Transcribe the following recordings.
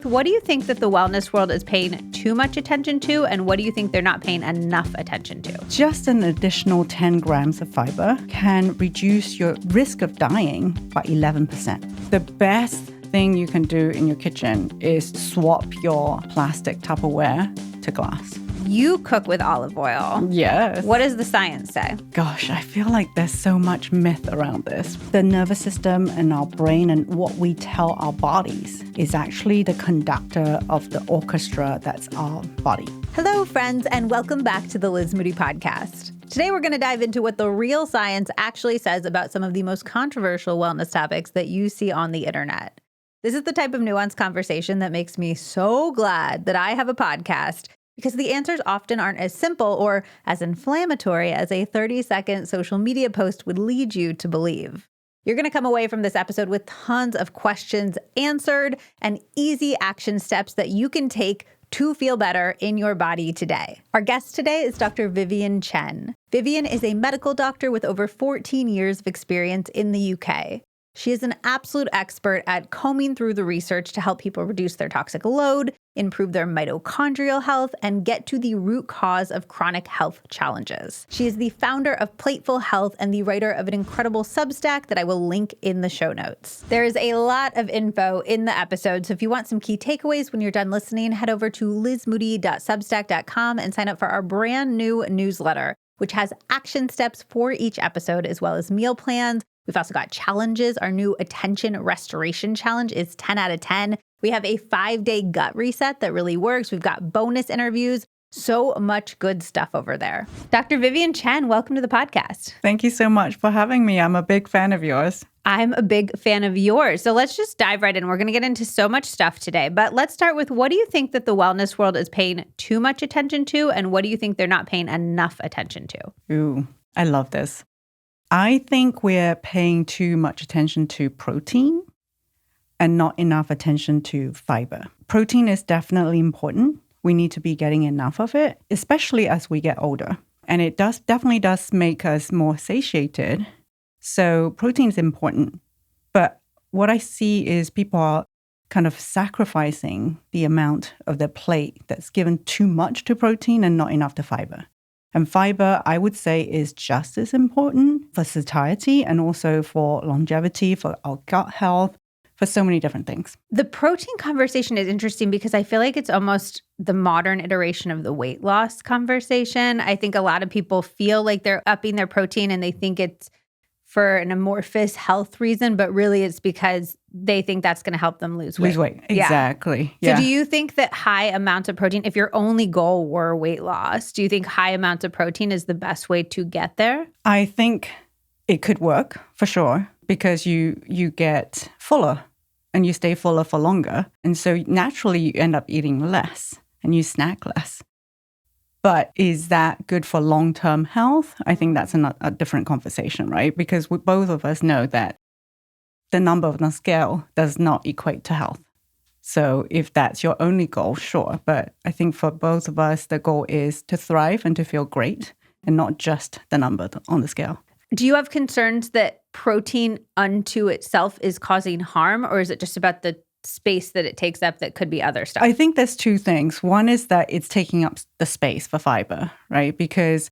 What do you think that the wellness world is paying too much attention to, and what do you think they're not paying enough attention to? Just an additional 10 grams of fiber can reduce your risk of dying by 11%. The best thing you can do in your kitchen is swap your plastic Tupperware to glass. You cook with olive oil. Yes. What does the science say? Gosh, I feel like there's so much myth around this. The nervous system and our brain and what we tell our bodies is actually the conductor of the orchestra that's our body. Hello, friends, and welcome back to the Liz Moody Podcast. Today, we're going to dive into what the real science actually says about some of the most controversial wellness topics that you see on the internet. This is the type of nuanced conversation that makes me so glad that I have a podcast, because the answers often aren't as simple or as inflammatory as a 30-second social media post would lead you to believe. You're going to come away from this episode with tons of questions answered and easy action steps that you can take to feel better in your body today. Our guest today is Dr. Vivian Chen. Vivian is a medical doctor with over 14 years of experience in the UK. She is an absolute expert at combing through the research to help people reduce their toxic load, improve their mitochondrial health, and get to the root cause of chronic health challenges. She is the founder of Plateful Health and the writer of an incredible Substack that I will link in the show notes. There is a lot of info in the episode, so if you want some key takeaways when you're done listening, head over to lizmoody.substack.com and sign up for our brand new newsletter, which has action steps for each episode as well as meal plans. We've also got challenges. Our new Attention Restoration Challenge is 10 out of 10. We have a 5-day gut reset that really works. We've got bonus interviews. So much good stuff over there. Dr. Vivian Chen, welcome to the podcast. Thank you so much for having me. I'm a big fan of yours. I'm a big fan of yours. So let's just dive right in. We're going to get into so much stuff today. But let's start with, what do you think that the wellness world is paying too much attention to, and what do you think they're not paying enough attention to? Ooh, I love this. I think we're paying too much attention to protein and not enough attention to fiber. Protein is definitely important. We need to be getting enough of it, especially as we get older. And it definitely does make us more satiated. So protein is important. But what I see is people are kind of sacrificing the amount of their plate that's given too much to protein and not enough to fiber. And fiber, I would say, is just as important for satiety and also for longevity, for our gut health, for so many different things. The protein conversation is interesting because I feel like it's almost the modern iteration of the weight loss conversation. I think a lot of people feel like they're upping their protein and they think it's for an amorphous health reason, but really it's because they think that's going to help them lose weight. Lose weight, exactly. Yeah. So do you think that high amounts of protein, if your only goal were weight loss, do you think high amounts of protein is the best way to get there? I think it could work for sure, because you get fuller and you stay fuller for longer. And so naturally you end up eating less and you snack less. But is that good for long-term health? I think that's a different conversation, right? Because both of us know that the number on the scale does not equate to health. So if that's your only goal, sure. But I think for both of us, the goal is to thrive and to feel great and not just the number on the scale. Do you have concerns that protein unto itself is causing harm, or is it just about the space that it takes up that could be other stuff? I think there's two things. One is that it's taking up the space for fiber, right? Because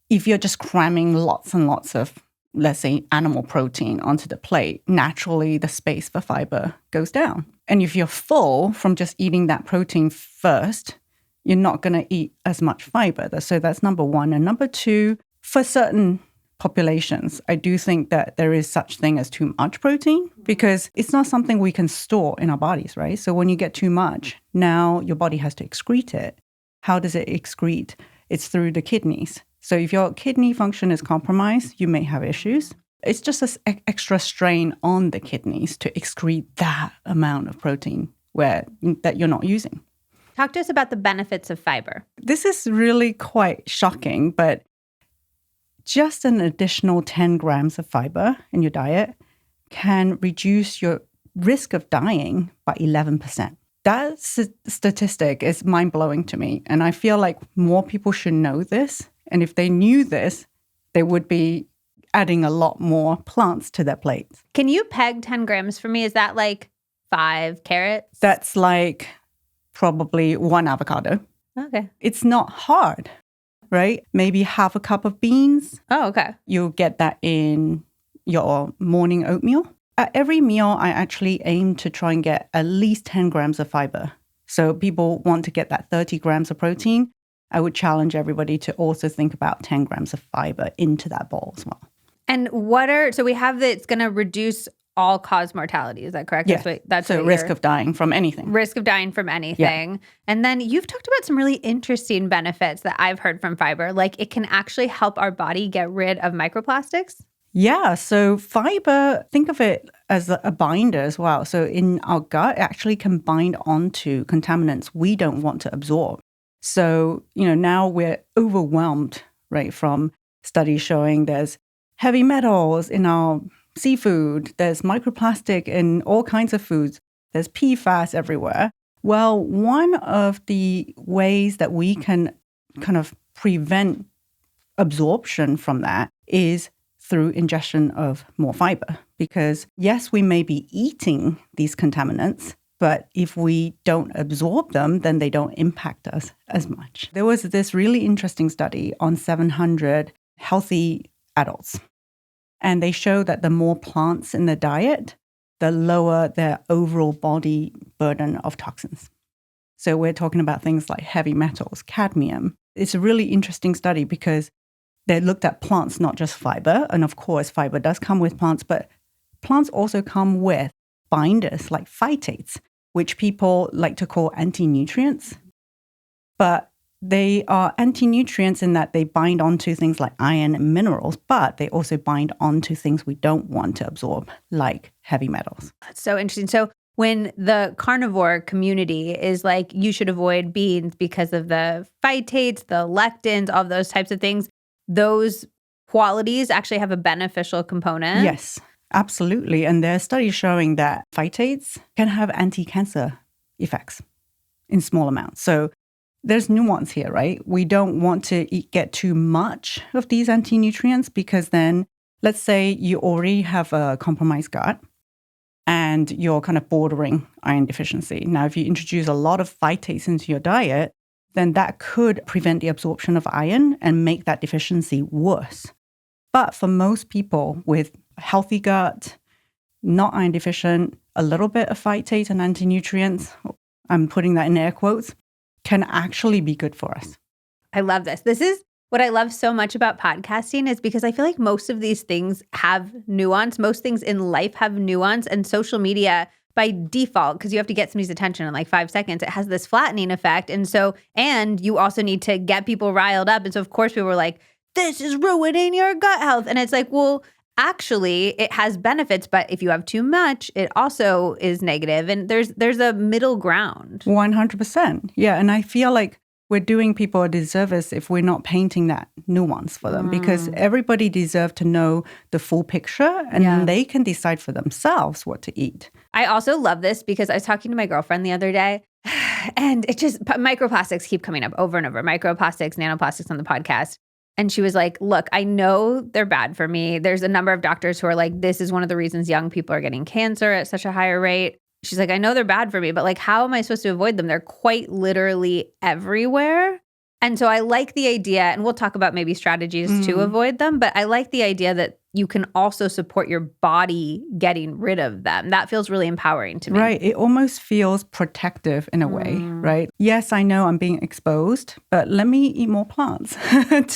if you're just cramming lots and lots of, let's say, animal protein onto the plate, naturally the space for fiber goes down. And if you're full from just eating that protein first, you're not going to eat as much fiber. So that's number one. And number two, for certain populations, I do think that there is such thing as too much protein, because it's not something we can store in our bodies, right? So when you get too much, now your body has to excrete it. How does it excrete? It's through the kidneys. So if your kidney function is compromised, you may have issues. It's just an extra strain on the kidneys to excrete that amount of protein that you're not using. Talk to us about the benefits of fiber. This is really quite shocking, but just an additional 10 grams of fiber in your diet can reduce your risk of dying by 11%. That statistic is mind-blowing to me. And I feel like more people should know this. And if they knew this, they would be adding a lot more plants to their plates. Can you peg 10 grams for me? Is that like 5 carrots? That's like probably 1 avocado. Okay. It's not hard, right? Maybe half a cup of beans. Oh, okay. You'll get that in your morning oatmeal. At every meal, I actually aim to try and get at least 10 grams of fiber. So people want to get that 30 grams of protein. I would challenge everybody to also think about 10 grams of fiber into that bowl as well. And so we have that it's going to reduce all-cause mortality. Is that correct? Yeah. That's so risk of dying from anything. Risk of dying from anything. Yeah. And then you've talked about some really interesting benefits that I've heard from fiber. Like it can actually help our body get rid of microplastics. Yeah. So fiber, think of it as a binder as well. So in our gut, it actually can bind onto contaminants we don't want to absorb. So, now we're overwhelmed, right, from studies showing there's heavy metals in our seafood, there's microplastic in all kinds of foods, there's PFAS everywhere. Well, one of the ways that we can kind of prevent absorption from that is through ingestion of more fiber. Because yes, we may be eating these contaminants, but if we don't absorb them, then they don't impact us as much. There was this really interesting study on 700 healthy adults. And they show that the more plants in the diet, the lower their overall body burden of toxins. So we're talking about things like heavy metals, cadmium. It's a really interesting study because they looked at plants, not just fiber. And of course, fiber does come with plants, but plants also come with binders like phytates, which people like to call anti-nutrients. But they are anti-nutrients in that they bind onto things like iron and minerals, but they also bind onto things we don't want to absorb, like heavy metals. That's so interesting. So when the carnivore community is like, you should avoid beans because of the phytates, the lectins, all those types of things, those qualities actually have a beneficial component? Yes, absolutely. And there are studies showing that phytates can have anti-cancer effects in small amounts. So there's nuance here, right? We don't want to get too much of these anti-nutrients because then, let's say you already have a compromised gut and you're kind of bordering iron deficiency. Now, if you introduce a lot of phytates into your diet, then that could prevent the absorption of iron and make that deficiency worse. But for most people with a healthy gut, not iron deficient, a little bit of phytate and anti-nutrients, I'm putting that in air quotes, can actually be good for us. I love this. This is what I love so much about podcasting is because I feel like most of these things have nuance. Most things in life have nuance, and social media by default, because you have to get somebody's attention in like 5 seconds, it has this flattening effect. And you also need to get people riled up. And so of course people were like, this is ruining your gut health. And it's like, well, actually it has benefits, but if you have too much, it also is negative. And there's a middle ground. 100%. Yeah. And I feel like we're doing people a disservice if we're not painting that nuance for them because everybody deserves to know the full picture and then they can decide for themselves what to eat. I also love this because I was talking to my girlfriend the other day and it just, microplastics keep coming up over and over. Microplastics, nanoplastics on the podcast. And she was like, look, I know they're bad for me. There's a number of doctors who are like, this is one of the reasons young people are getting cancer at such a higher rate. She's like, I know they're bad for me, but like, how am I supposed to avoid them? They're quite literally everywhere. And so I like the idea, and we'll talk about maybe strategies to avoid them, but I like the idea that you can also support your body getting rid of them. That feels really empowering to me. Right. It almost feels protective in a way, right? Yes, I know I'm being exposed, but let me eat more plants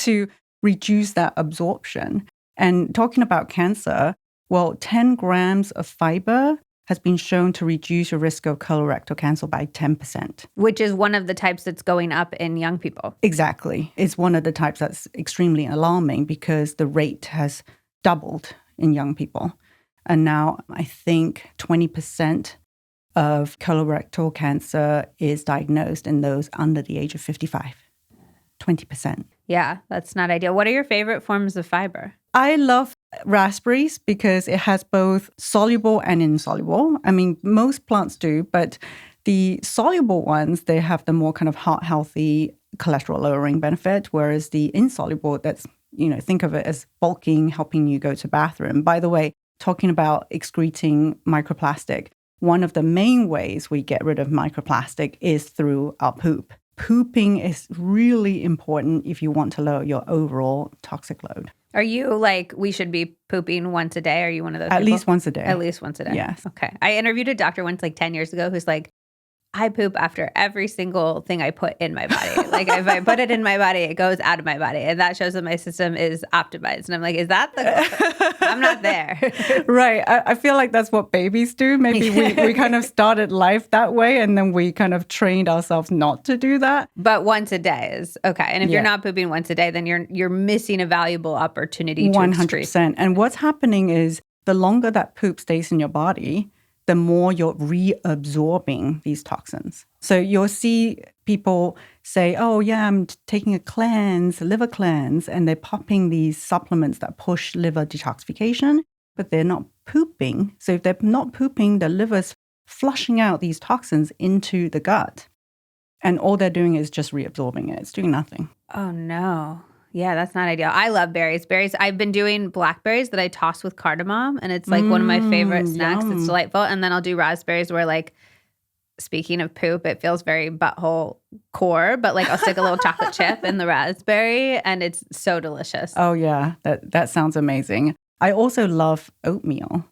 to reduce that absorption. And talking about cancer, well, 10 grams of fiber has been shown to reduce your risk of colorectal cancer by 10%. Which is one of the types that's going up in young people. Exactly. It's one of the types that's extremely alarming because the rate has doubled in young people. And now I think 20% of colorectal cancer is diagnosed in those under the age of 55. 20%. Yeah, that's not ideal. What are your favorite forms of fiber? I love raspberries because it has both soluble and insoluble. I mean, most plants do, but the soluble ones, they have the more kind of heart healthy cholesterol lowering benefit, whereas the insoluble, that's, think of it as bulking, helping you go to the bathroom. By the way, talking about excreting microplastic, one of the main ways we get rid of microplastic is through our poop. Pooping is really important if you want to lower your overall toxic load. Are you like, we should be pooping once a day? Are you one of those At people? least once a day. At least once a day. Yes. Okay. I interviewed a doctor once like 10 years ago who's like, I poop after every single thing I put in my body. Like if I put it in my body, it goes out of my body. And that shows that my system is optimized. And I'm like, is that the I'm not there. Right. I feel like that's what babies do. Maybe we kind of started life that way and then we kind of trained ourselves not to do that. But once a day is okay. And if you're not pooping once a day, then you're missing a valuable opportunity to 100%. And what's happening is the longer that poop stays in your body, the more you're reabsorbing these toxins. So you'll see people say, oh, yeah, I'm taking a cleanse, liver cleanse, and they're popping these supplements that push liver detoxification, but they're not pooping. So if they're not pooping, the liver's flushing out these toxins into the gut. And all they're doing is just reabsorbing it. It's doing nothing. Oh, no. Yeah, that's not ideal. I love berries. I've been doing blackberries that I toss with cardamom, and it's like one of my favorite snacks. Yum. It's delightful. And then I'll do raspberries where, like, speaking of poop, it feels very butthole core, but like I'll stick a little chocolate chip in the raspberry, and it's so delicious. Oh, yeah. That sounds amazing. I also love oatmeal.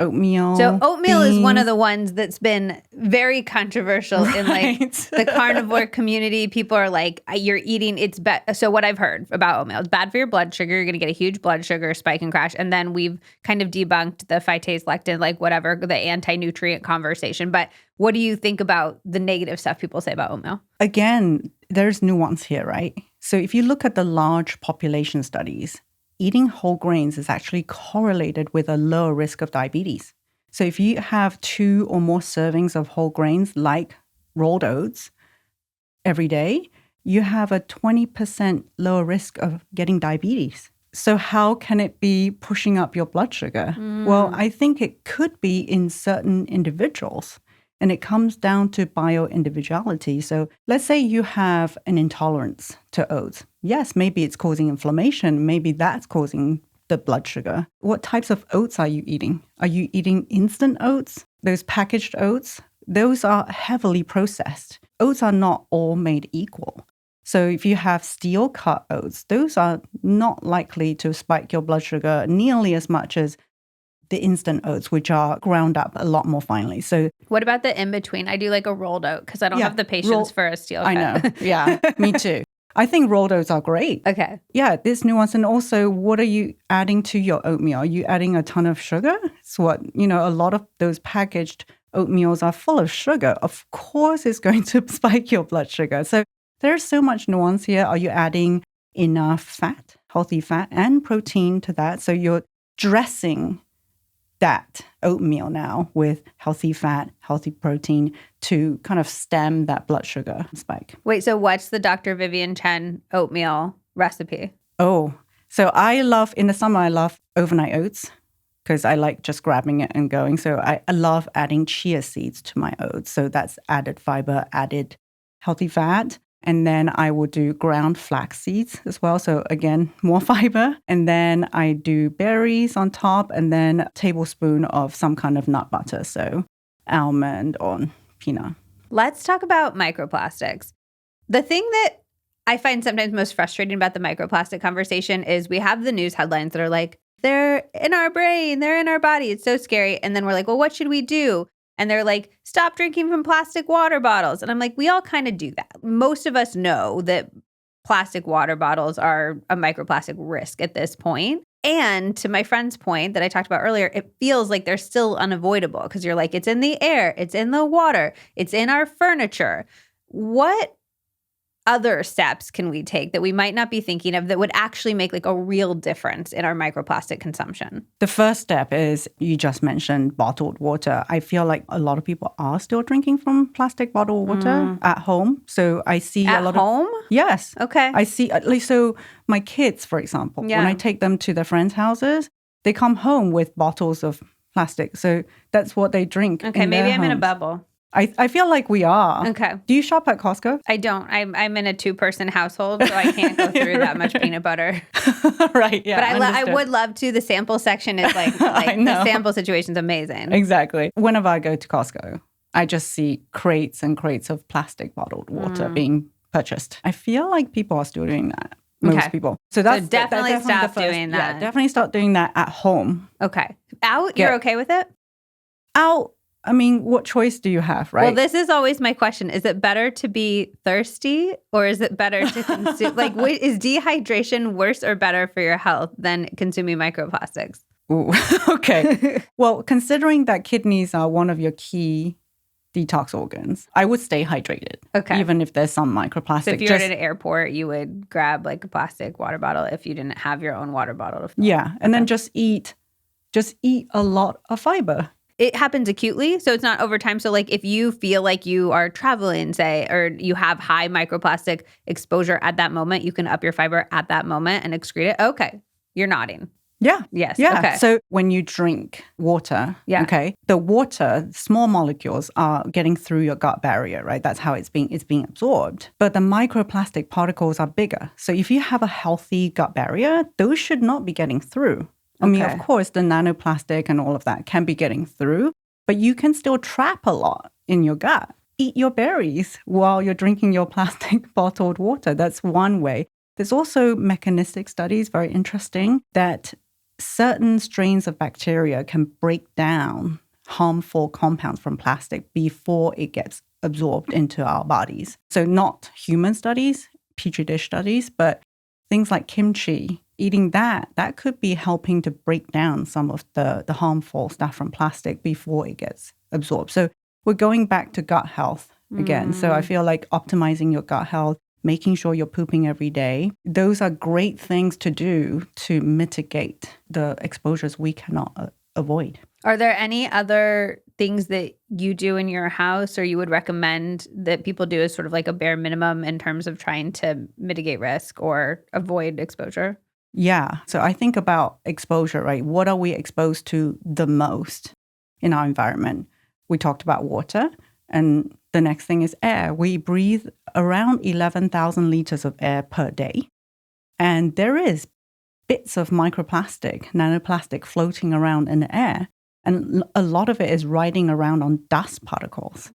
So oatmeal is one of beans. the ones that's been very controversial in like the carnivore community. People are like, you're eating, it's bad. So what I've heard about oatmeal, it's bad for your blood sugar. You're going to get a huge blood sugar spike and crash. And then we've kind of debunked the phytase, lectin, like whatever, the anti-nutrient conversation. But what do you think about the negative stuff people say about oatmeal? Again, there's nuance here, right? So if you look at the large population studies, eating whole grains is actually correlated with a lower risk of diabetes. So if you have 2 or more servings of whole grains like rolled oats every day, you have a 20% lower risk of getting diabetes. So how can it be pushing up your blood sugar? Well, I think it could be in certain individuals. And it comes down to bio-individuality. So let's say you have an intolerance to oats. Yes, maybe it's causing inflammation. Maybe that's causing the blood sugar. What types of oats are you eating? Are you eating instant oats? Those packaged oats? Those are heavily processed. Oats are not all made equal. So if you have steel cut oats, those are not likely to spike your blood sugar nearly as much as the instant oats, which are ground up a lot more finely. So what about the in-between? I do like a rolled oat because I don't have the patience for a steel cut. I know. Yeah, me too. I think rolled oats are great. Okay. Yeah, there's nuance. And also, what are you adding to your oatmeal? Are you adding a ton of sugar? It's what, a lot of those packaged oatmeals are full of sugar. Of course, it's going to spike your blood sugar. So there's so much nuance here. Are you adding enough fat, healthy fat, and protein to that? So you're dressing that oatmeal now with healthy fat, healthy protein to kind of stem that blood sugar spike. Wait, so what's the Dr. Vivian Chen oatmeal recipe? Oh, so in the summer, I love overnight oats because I like just grabbing it and going. So I love adding chia seeds to my oats. So that's added fiber, added healthy fat. And then I will do ground flax seeds as well. So again, more fiber. And then I do berries on top and then a tablespoon of some kind of nut butter. So almond or peanut. Let's talk about microplastics. The thing that I find sometimes most frustrating about the microplastic conversation is we have the news headlines that are like, they're in our brain, they're in our body. It's so scary. And then we're like, well, what should we do? And they're like, stop drinking from plastic water bottles. And I'm like, we all kind of do that. Most of us know that plastic water bottles are a microplastic risk at this point. And to my friend's point that I talked about earlier, it feels like they're still unavoidable because you're like, it's in the air, it's in the water, it's in our furniture. What other steps can we take that we might not be thinking of that would actually make like a real difference in our microplastic consumption? The first step is you just mentioned bottled water. I feel like a lot of people are still drinking from plastic bottled water at home. So I see at a lot home? Yes. Okay. I see, at least so my kids, for example, when I take them to their friends' houses, they come home with bottles of plastic. So that's what they drink. Okay, maybe I'm in a bubble. I feel like we are. Okay. Do you shop at Costco? I don't. I'm in a 2-person household, so I can't go through that much peanut butter. Right, yeah. But I would love to. The sample section is like the sample situation's amazing. Exactly. Whenever I go to Costco, I just see crates and crates of plastic bottled water being purchased. I feel like people are still doing that. Most people. So that's definitely that's stop doing that. Yeah, definitely start doing that at home. Okay. Out, you're okay with it? Out, I mean, what choice do you have, right? Well, this is always my question. Is it better to be thirsty or is it better to consume? Like, is dehydration worse or better for your health than consuming microplastics? Ooh, okay. Well, considering that kidneys are one of your key detox organs, I would stay hydrated. Okay. Even if there's some microplastic. So if you're at an airport, you would grab like a plastic water bottle if you didn't have your own water bottle. Yeah. And then just eat a lot of fiber. It happens acutely, so it's not over time. So like if you feel like you are traveling, say, or you have high microplastic exposure at that moment, you can up your fiber at that moment and excrete it. Okay. You're nodding. Yeah. Yes. Yeah. Okay. So when you drink water, okay, the water, small molecules are getting through your gut barrier, right? That's how it's being absorbed. But the microplastic particles are bigger. So if you have a healthy gut barrier, those should not be getting through. I mean, of course, the nanoplastic and all of that can be getting through, but you can still trap a lot in your gut. Eat your berries while you're drinking your plastic bottled water. That's one way. There's also mechanistic studies, very interesting, that certain strains of bacteria can break down harmful compounds from plastic before it gets absorbed into our bodies. So not human studies, petri dish studies, but things like kimchi, eating that could be helping to break down some of the harmful stuff from plastic before it gets absorbed. So we're going back to gut health again. So I feel like optimizing your gut health, making sure you're pooping every day, those are great things to do to mitigate the exposures we cannot avoid. Are there any other things that you do in your house or you would recommend that people do as sort of like a bare minimum in terms of trying to mitigate risk or avoid exposure? Yeah. So I think about exposure, right? What are we exposed to the most in our environment? We talked about water, and the next thing is air. We breathe around 11,000 liters of air per day. And there is bits of microplastic, nanoplastic floating around in the air. And a lot of it is riding around on dust particles.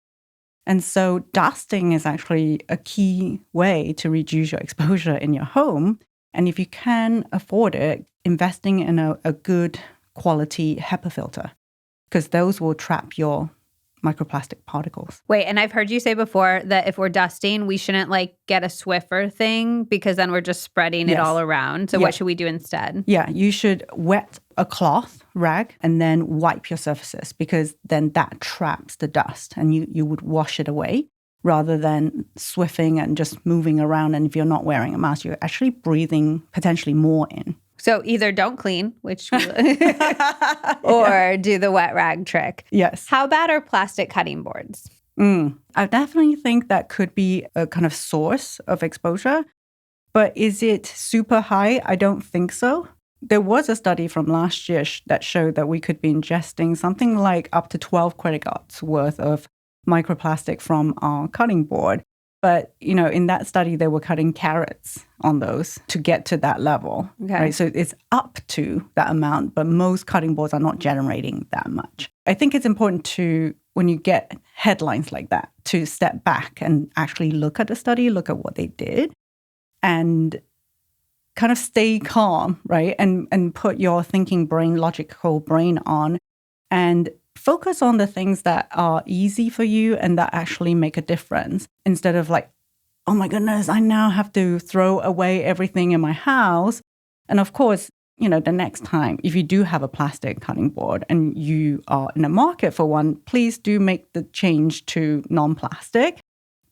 And so dusting is actually a key way to reduce your exposure in your home. And if you can afford it, investing in a good quality HEPA filter, because those will trap your microplastic particles. Wait, and I've heard you say before that if we're dusting, we shouldn't like get a Swiffer thing because then we're just spreading it all around. So what should we do instead? Yeah, you should wet a cloth rag and then wipe your surfaces, because then that traps the dust and you would wash it away rather than swiffing and just moving around. And if you're not wearing a mask, you're actually breathing potentially more in. So either don't clean, which or do the wet rag trick. Yes. How bad are plastic cutting boards? I definitely think that could be a kind of source of exposure. But is it super high? I don't think so. There was a study from last year that showed that we could be ingesting something like up to 12 credit cards worth of microplastic from our cutting board. But, you know, in that study, they were cutting carrots on those to get to that level. Okay. Right? So it's up to that amount, but most cutting boards are not generating that much. I think it's important to, when you get headlines like that, to step back and actually look at the study, look at what they did, and kind of stay calm, right? And put your thinking brain, logical brain on, and focus on the things that are easy for you and that actually make a difference, instead of like, oh my goodness, I now have to throw away everything in my house. And of course, you know, the next time, if you do have a plastic cutting board and you are in a market for one, please do make the change to non-plastic.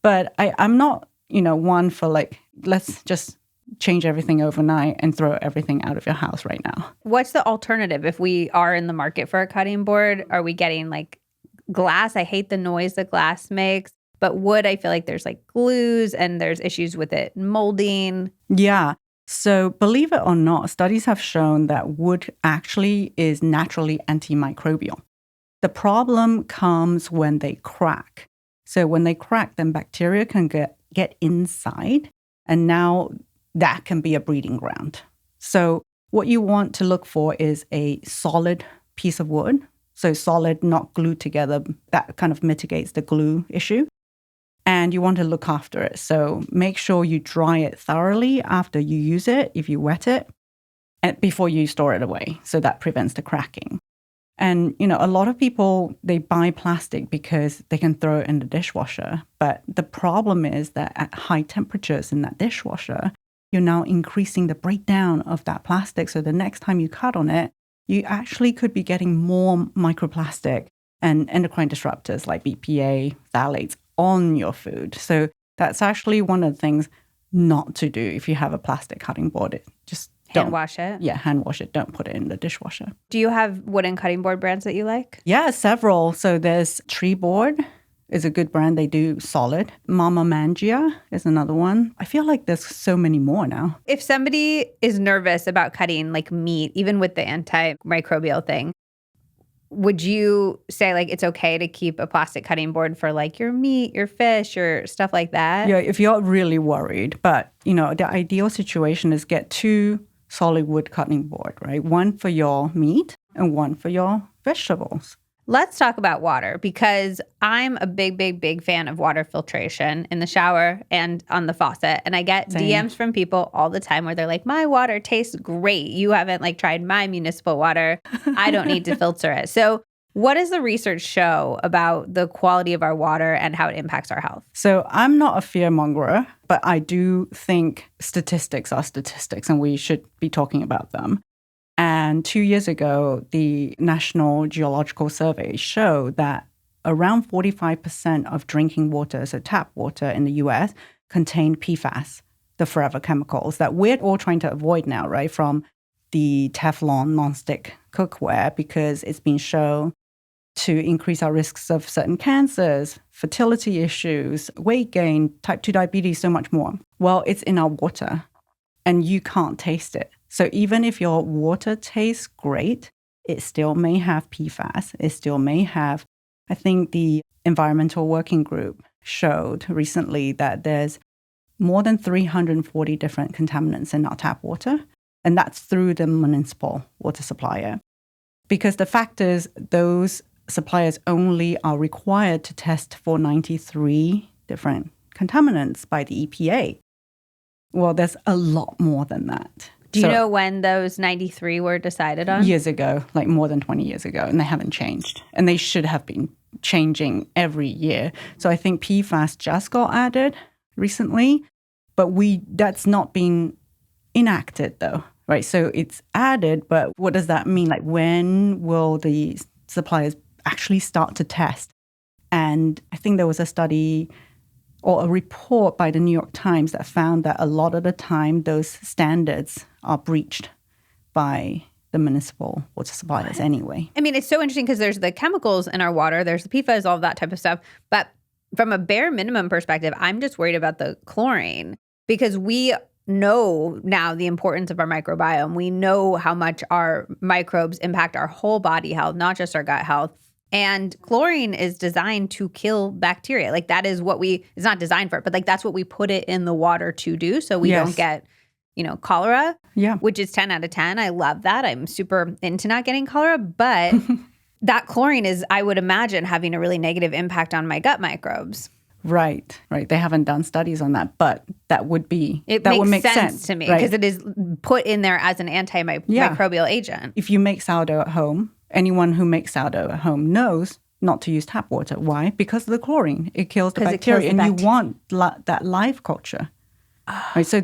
But I'm not, you know, one for like, let's just change everything overnight and throw everything out of your house right now. What's the alternative if we are in the market for a cutting board? Are we getting like glass? I hate the noise that glass makes. But wood, I feel like there's like glues and there's issues with it molding. Yeah. So believe it or not, studies have shown that wood actually is naturally antimicrobial. The problem comes when they crack. So when they crack, then bacteria can get inside, and now that can be a breeding ground. So what you want to look for is a solid piece of wood. So solid, not glued together. That kind of mitigates the glue issue. And you want to look after it. So make sure you dry it thoroughly after you use it, if you wet it, and before you store it away. So that prevents the cracking. And, a lot of people, they buy plastic because they can throw it in the dishwasher. But the problem is that at high temperatures in that dishwasher, you're now increasing the breakdown of that plastic. So the next time you cut on it, you actually could be getting more microplastic and endocrine disruptors like BPA, phthalates on your food. So that's actually one of the things not to do if you have a plastic cutting board. Just hand wash it? Yeah, hand wash it. Don't put it in the dishwasher. Do you have wooden cutting board brands that you like? Yeah, several. So there's Tree Board is a good brand. They do solid. Mitochondria is another one. I feel like there's so many more now. If somebody is nervous about cutting like meat, even with the antimicrobial thing, would you say like it's okay to keep a plastic cutting board for like your meat, your fish, or stuff like that? Yeah, if you're really worried. But, the ideal situation is get 2 solid wood cutting board, right? One for your meat and one for your vegetables. Let's talk about water, because I'm a big, big, big fan of water filtration in the shower and on the faucet. And I get DMs from people all the time where they're like, my water tastes great. You haven't tried my municipal water. I don't need to filter it. So what does the research show about the quality of our water and how it impacts our health? So I'm not a fearmonger, but I do think statistics are statistics and we should be talking about them. And 2 years ago, the National Geological Survey showed that around 45% of drinking water, so tap water in the US, contained PFAS, the forever chemicals that we're all trying to avoid now, right? From the Teflon nonstick cookware, because it's been shown to increase our risks of certain cancers, fertility issues, weight gain, type 2 diabetes, so much more. Well, it's in our water and you can't taste it. So even if your water tastes great, it still may have PFAS. It still may have, I think the Environmental Working Group showed recently that there's more than 340 different contaminants in our tap water. And that's through the municipal water supplier. Because the fact is, those suppliers only are required to test for 93 different contaminants by the EPA. Well, there's a lot more than that. Do you know when those 93 were decided on? Years ago, like more than 20 years ago, and they haven't changed. And they should have been changing every year. So I think PFAS just got added recently, but that's not been enacted though, right? So it's added, but what does that mean? Like when will the suppliers actually start to test? And I think there was a study or a report by the New York Times that found that a lot of the time those standards are breached by the municipal water suppliers anyway. I mean, it's so interesting because there's the chemicals in our water, there's the PFAS, all of that type of stuff. But from a bare minimum perspective, I'm just worried about the chlorine, because we know now the importance of our microbiome. We know how much our microbes impact our whole body health, not just our gut health. And chlorine is designed to kill bacteria. Like that is what it's not designed for it, but like that's what we put it in the water to do. So we don't get, cholera, which is 10 out of 10. I love that. I'm super into not getting cholera, but that chlorine is, I would imagine, having a really negative impact on my gut microbes. Right. They haven't done studies on that, but that would make sense to me because it is put in there as an antimicrobial agent. If you make sourdough at home, anyone who makes sourdough at home knows not to use tap water. Why? Because of the chlorine. It kills the bacteria, and you want that live culture. Right? So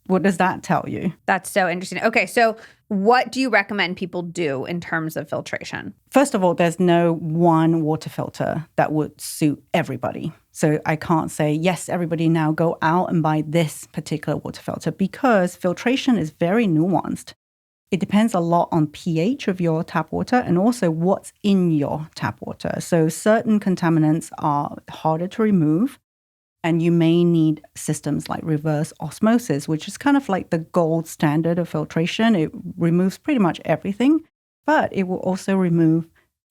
what does that tell you? That's so interesting. Okay, so what do you recommend people do in terms of filtration? First of all, there's no one water filter that would suit everybody. So I can't say, yes, everybody now go out and buy this particular water filter, because filtration is very nuanced. It depends a lot on pH of your tap water and also what's in your tap water. So certain contaminants are harder to remove, and you may need systems like reverse osmosis, which is kind of like the gold standard of filtration. It removes pretty much everything, but it will also remove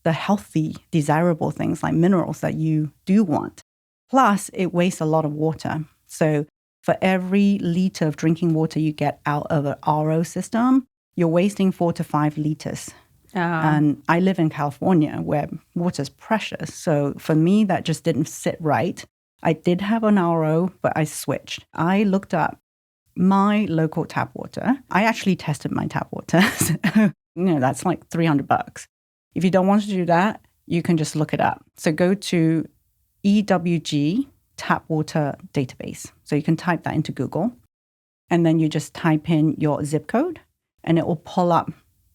the healthy, desirable things like minerals that you do want. Plus, it wastes a lot of water. So for every liter of drinking water you get out of an RO system, you're wasting 4 to 5 liters. And I live in California where water is precious. So for me, that just didn't sit right. I did have an RO, but I switched. I looked up my local tap water. I actually tested my tap water. That's like $300. If you don't want to do that, you can just look it up. So go to EWG tap water database. So you can type that into Google. And then you just type in your zip code and it will pull up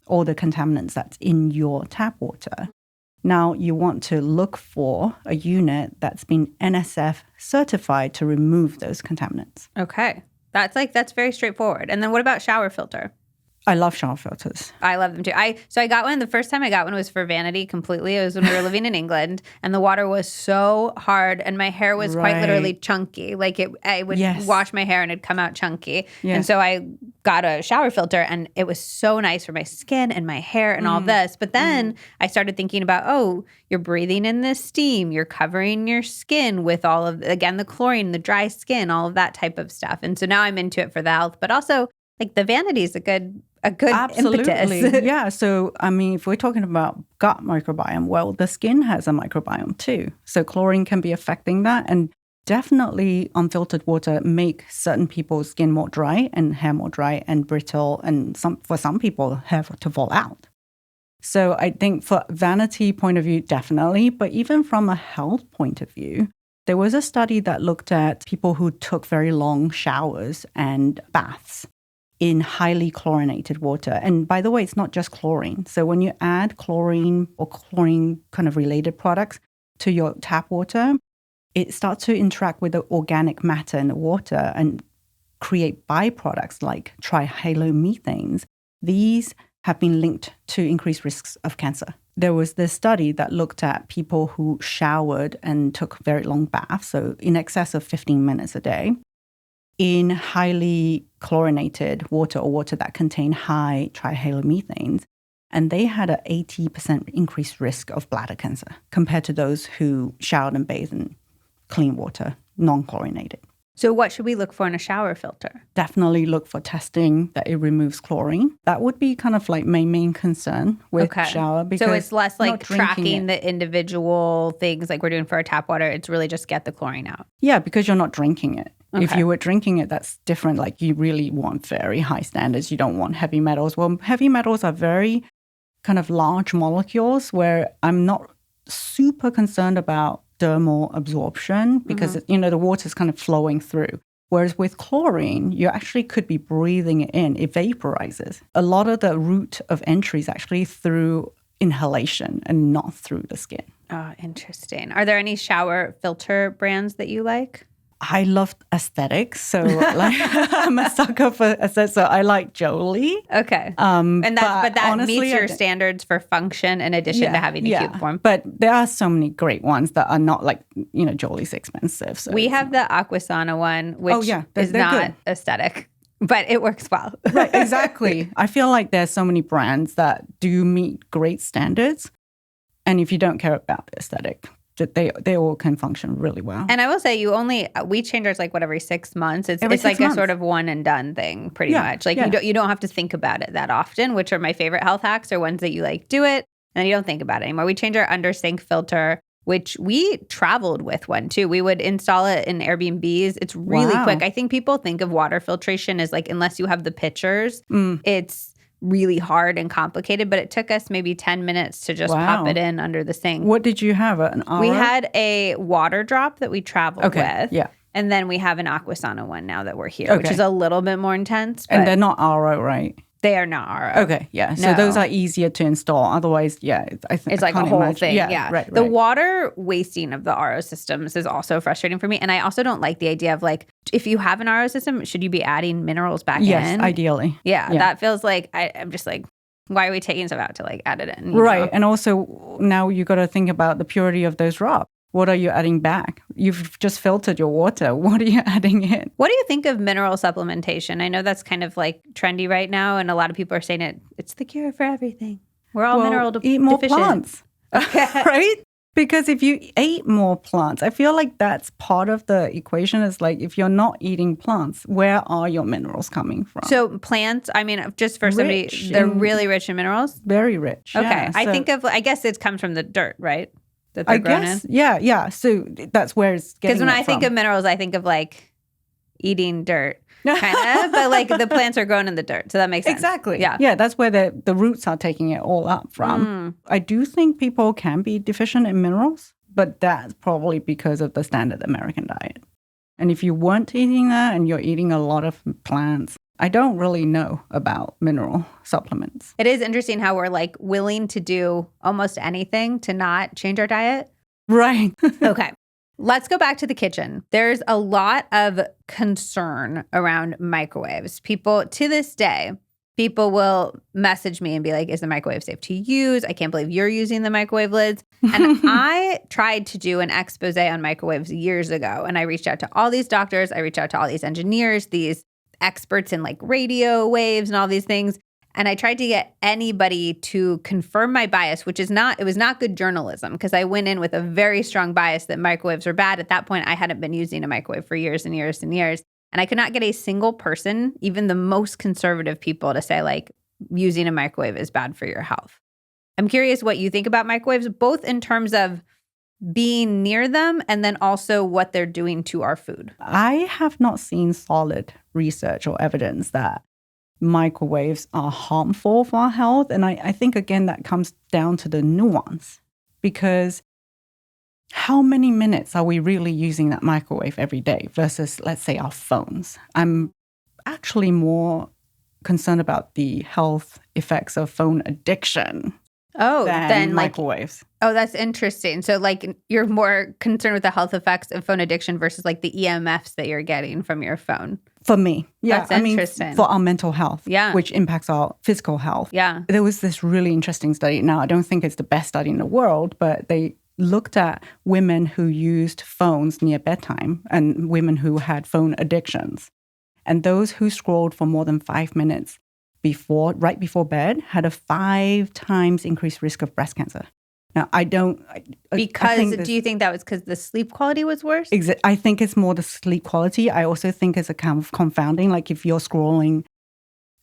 all the contaminants that's in your tap water. Now, you want to look for a unit that's been NSF certified to remove those contaminants. Okay. That's very straightforward. And then what about shower filter? I love shower filters. I love them too. So I got one. The first time I got one was for vanity completely. It was when we were living in England, and the water was so hard, and my hair was quite literally chunky. Like I would wash my hair and it'd come out chunky. Yes. And so I got a shower filter, and it was so nice for my skin and my hair and all this. But then I started thinking about, you're breathing in this steam. You're covering your skin with all of, again, the chlorine, the dry skin, all of that type of stuff. And so now I'm into it for the health, but also like the vanity is a good Absolutely. impetus. Yeah. So, I mean, if we're talking about gut microbiome, well, the skin has a microbiome too. So chlorine can be affecting that. And definitely unfiltered water make certain people's skin more dry and hair more dry and brittle. And for some people, hair to fall out. So I think for vanity point of view, definitely. But even from a health point of view, there was a study that looked at people who took very long showers and baths in highly chlorinated water. And by the way, it's not just chlorine. So when you add chlorine or chlorine kind of related products to your tap water, it starts to interact with the organic matter in the water and create byproducts like trihalomethanes. These have been linked to increased risks of cancer. There was this study that looked at people who showered and took very long baths, so in excess of 15 minutes a day, in highly chlorinated water or water that contained high trihalomethanes, and they had an 80% increased risk of bladder cancer compared to those who showered and bathed in clean water, non-chlorinated. So what should we look for in a shower filter? Definitely look for testing that it removes chlorine. That would be kind of like my main concern with shower. Because so it's less like tracking the individual things like we're doing for our tap water. It's really just get the chlorine out. Yeah, because you're not drinking it. Okay. If you were drinking it, that's different. Like you really want very high standards. You don't want heavy metals. Well, heavy metals are very kind of large molecules where I'm not super concerned about dermal absorption because, the water is kind of flowing through. Whereas with chlorine, you actually could be breathing it in. It vaporizes. A lot of the route of entry is actually through inhalation and not through the skin. Oh, interesting. Are there any shower filter brands that you like? I love aesthetics, so I'm a sucker for aesthetics. So I like Jolie. Okay, but that honestly, meets your standards for function in addition to having a cute form. But there are so many great ones that are not like Jolie's expensive. So we have the Aquasana one, which is not good. Aesthetic, but it works well. Right, exactly. I feel like there's so many brands that do meet great standards, and if you don't care about the aesthetic, that they all can function really well. And I will say we change ours like every 6 months. It's like a sort of one and done thing pretty much. Like you don't have to think about it that often, which are my favorite health hacks are ones that you like do it and then you don't think about it anymore. We change our under sink filter, which we traveled with one too. We would install it in Airbnbs. It's really quick. I think people think of water filtration as like, unless you have the pitchers, it's really hard and complicated, but it took us maybe 10 minutes to just pop it in under the sink. What did you have? An RO? We had a water drop that we traveled with. Yeah. And then we have an Aquasana one now that we're here, which is a little bit more intense. And they're not RO, right? They are not RO. Okay, yeah. So those are easier to install. Otherwise, I think it's like a whole thing. Yeah. Right. The water wasting of the RO systems is also frustrating for me. And I also don't like the idea of like, if you have an RO system, should you be adding minerals back in? Yes, ideally. Yeah, that feels like, I'm just like, why are we taking stuff out to like add it in? Right. know? And also now you got to think about the purity of those drops. What are you adding back? You've just filtered your water. What are you adding in? What do you think of mineral supplementation? I know that's kind of like trendy right now, and a lot of people are saying it's the cure for everything. We're all mineral eat more deficient. plants, Okay. right? Because if you ate more plants, I feel like that's part of the equation is like if you're not eating plants, where are your minerals coming from? So plants, I mean, just for somebody, they're really rich in minerals? Very rich. Okay. Yeah. I guess it comes from the dirt, right? That they're grown in? Yeah. So that's where it's getting. Because when I think of minerals, I think of like eating dirt. Kind of, but like the plants are grown in the dirt. So that makes sense. Exactly. Yeah. Yeah, that's where the roots are taking it all up from. I do think people can be deficient in minerals, but that's probably because of the standard American diet. And if you weren't eating that and you're eating a lot of plants, I don't really know about mineral supplements. It is interesting how we're like willing to do almost anything to not change our diet. Right. Okay. Let's go back to the kitchen. There's a lot of concern around microwaves. People, to this day, people will message me and be like, is the microwave safe to use? I can't believe you're using the microwave lids. And I tried to do an expose on microwaves years ago. And I reached out to all these doctors. I reached out to all these engineers, these experts in like radio waves and all these things. And I tried to get anybody to confirm my bias, it was not good journalism because I went in with a very strong bias that microwaves are bad. At that point, I hadn't been using a microwave for years and years and years. And I could not get a single person, even the most conservative people, to say like using a microwave is bad for your health. I'm curious what you think about microwaves, both in terms of being near them and then also what they're doing to our food. I have not seen solid research or evidence that microwaves are harmful for our health. And I think, again, that comes down to the nuance because how many minutes are we really using that microwave every day versus, let's say, our phones? I'm actually more concerned about the health effects of phone addiction than microwaves. That's interesting. So like you're more concerned with the health effects of phone addiction versus like the EMFs that you're getting from your phone. For me, yeah. That's interesting. For our mental health, yeah, which impacts our physical health. Yeah. There was this really interesting study. Now, I don't think it's the best study in the world, but they looked at women who used phones near bedtime and women who had phone addictions. And those who scrolled for more than 5 minutes right before bed had a 5 times increased risk of breast cancer. Now, do you think that was because the sleep quality was worse? I think it's more the sleep quality. I also think it's a kind of confounding. Like if you're scrolling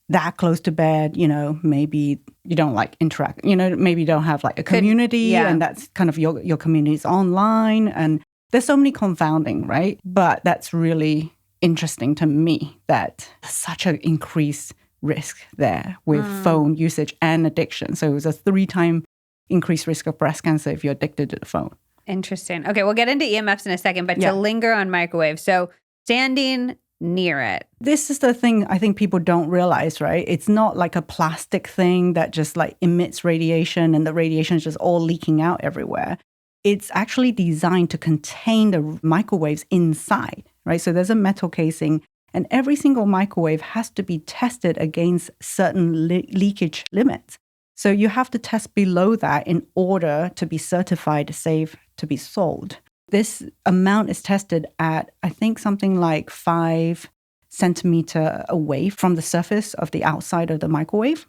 that close to bed, maybe you don't like interact, maybe you don't have like a community and that's kind of your community's online. And there's so many confounding, right? But that's really interesting to me that such an increased risk there with phone usage and addiction. So it was a 3-time increased risk of breast cancer if you're addicted to the phone. Interesting. Okay, we'll get into EMFs in a second, but to linger on microwaves. So standing near it. This is the thing I think people don't realize, right? It's not like a plastic thing that just like emits radiation and the radiation is just all leaking out everywhere. It's actually designed to contain the microwaves inside, right? So there's a metal casing and every single microwave has to be tested against certain leakage limits. So you have to test below that in order to be certified safe to be sold. This amount is tested at, I think, something like 5 centimeters away from the surface of the outside of the microwave.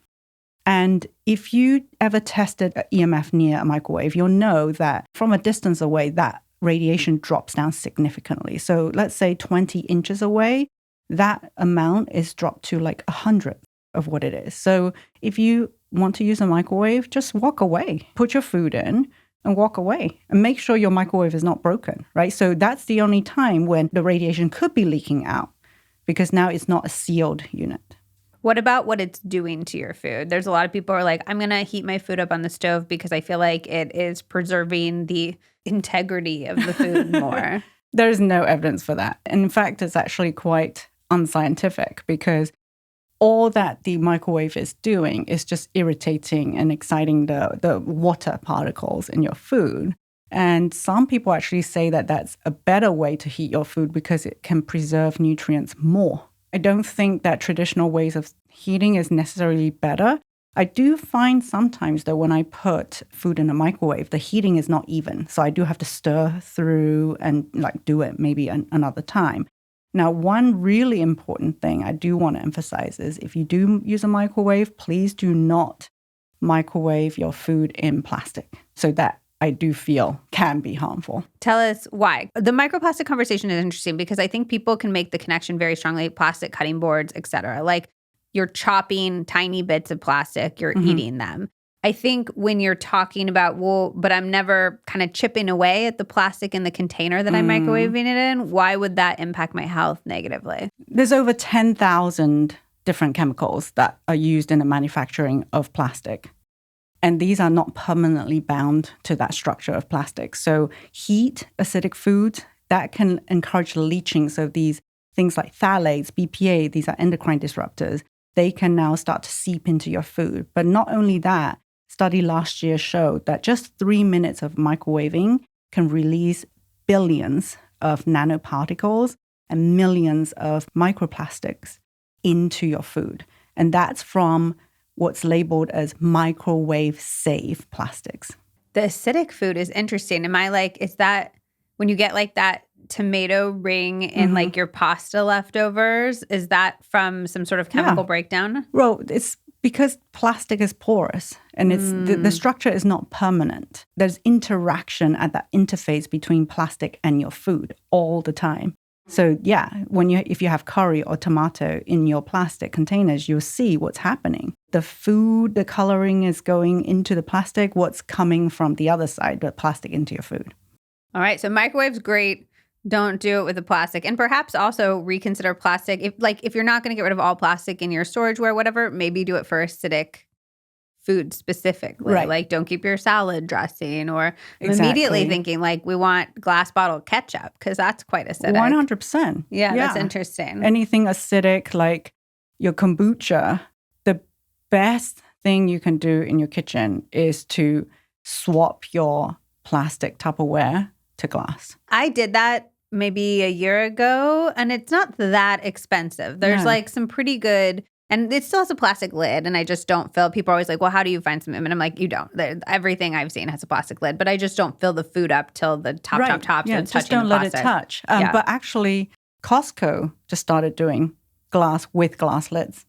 And if you ever tested an EMF near a microwave, you'll know that from a distance away, that radiation drops down significantly. So let's say 20 inches away, that amount is dropped to like 100th of what it is. So if you want to use a microwave, just walk away. Put your food in and walk away and make sure your microwave is not broken, right? So that's the only time when the radiation could be leaking out because now it's not a sealed unit. What about what it's doing to your food? There's a lot of people who are like, I'm going to heat my food up on the stove because I feel like it is preserving the integrity of the food more. There's no evidence for that. In fact, it's actually quite unscientific because all that the microwave is doing is just irritating and exciting the water particles in your food. And some people actually say that that's a better way to heat your food because it can preserve nutrients more. I don't think that traditional ways of heating is necessarily better. I do find sometimes, though, when I put food in a microwave, the heating is not even. So I do have to stir through and like do it maybe another time. Now, one really important thing I do want to emphasize is if you do use a microwave, please do not microwave your food in plastic. So that I do feel can be harmful. Tell us why. The microplastic conversation is interesting because I think people can make the connection very strongly, plastic cutting boards, et cetera. Like you're chopping tiny bits of plastic, you're eating them. I think when you're talking about, well, but I'm never kind of chipping away at the plastic in the container that I'm microwaving it in, why would that impact my health negatively? There's over 10,000 different chemicals that are used in the manufacturing of plastic. And these are not permanently bound to that structure of plastic. So heat, acidic foods, that can encourage leaching. So these things like phthalates, BPA, these are endocrine disruptors. They can now start to seep into your food. But not only that, study last year showed that just 3 minutes of microwaving can release billions of nanoparticles and millions of microplastics into your food. And that's from what's labeled as microwave-safe plastics. The acidic food is interesting. Am I like, is that when you get like that tomato ring in like your pasta leftovers, is that from some sort of chemical breakdown? Well, it's because plastic is porous and it's the structure is not permanent. There's interaction at that interface between plastic and your food all the time. So yeah, if you have curry or tomato in your plastic containers, you'll see what's happening. The food, the coloring is going into the plastic, what's coming from the other side, the plastic into your food. All right, so microwave's great. Don't do it with the plastic. And perhaps also reconsider plastic. If you're not going to get rid of all plastic in your storageware, whatever, maybe do it for acidic food specifically. Right. Like don't keep your salad dressing or immediately thinking like we want glass bottle ketchup because that's quite acidic. 100%. Yeah, that's interesting. Anything acidic like your kombucha, the best thing you can do in your kitchen is to swap your plastic Tupperware to glass. I did that maybe a year ago and it's not that expensive. There's like some pretty good, and it still has a plastic lid and I just don't fill. People are always like, well, how do you find some? And I'm like, you don't. Everything I've seen has a plastic lid, but I just don't fill the food up till the top. So it's just touching don't the let it touch. But actually, Costco just started doing glass with glass lids.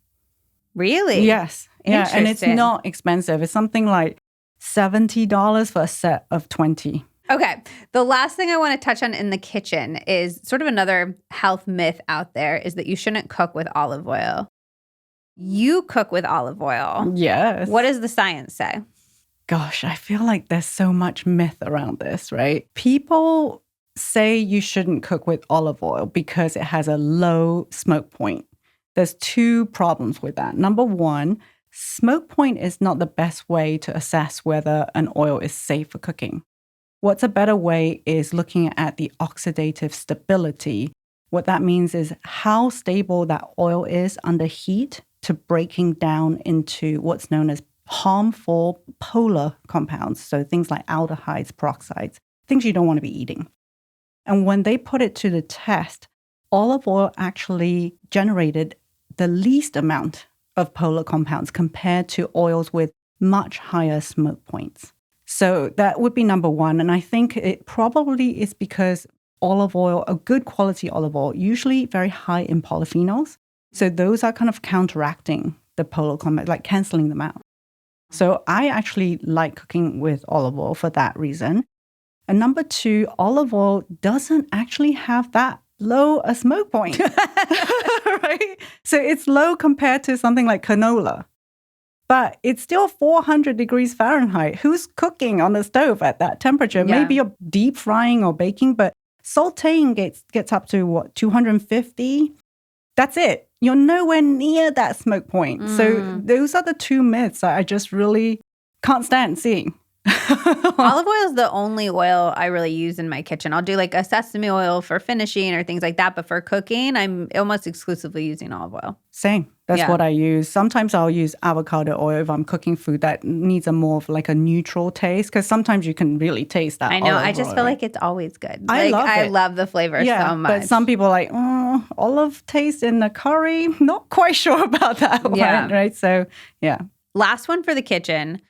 Really? Yes. Yeah, and it's not expensive. It's something like $70 for a set of 20. Okay. The last thing I want to touch on in the kitchen is sort of another health myth out there is that you shouldn't cook with olive oil. You cook with olive oil. Yes. What does the science say? Gosh, I feel like there's so much myth around this, right? People say you shouldn't cook with olive oil because it has a low smoke point. There's two problems with that. Number one, smoke point is not the best way to assess whether an oil is safe for cooking. What's a better way is looking at the oxidative stability. What that means is how stable that oil is under heat to breaking down into what's known as harmful polar compounds. So things like aldehydes, peroxides, things you don't want to be eating. And when they put it to the test, olive oil actually generated the least amount of polar compounds compared to oils with much higher smoke points. So that would be number one. And I think it probably is because olive oil, a good quality olive oil, usually very high in polyphenols. So those are kind of counteracting the polar compounds, like canceling them out. So I actually like cooking with olive oil for that reason. And number two, olive oil doesn't actually have that low a smoke point, right? So it's low compared to something like canola. But it's still 400 degrees Fahrenheit. Who's cooking on the stove at that temperature? Yeah. Maybe you're deep frying or baking, but sauteing gets up to 250? That's it. You're nowhere near that smoke point. So those are the two myths that I just really can't stand seeing. Olive oil is the only oil I really use in my kitchen. I'll do like a sesame oil for finishing or things like that. But for cooking, I'm almost exclusively using olive oil. Same. That's what I use. Sometimes I'll use avocado oil if I'm cooking food that needs a more of like a neutral taste. Because sometimes you can really taste that. I know. Olive I just oil, feel right? like it's always good. I love the flavor so much. But some people are like, olive taste in the curry. Not quite sure about that one, right? So, yeah. Last one for the kitchen.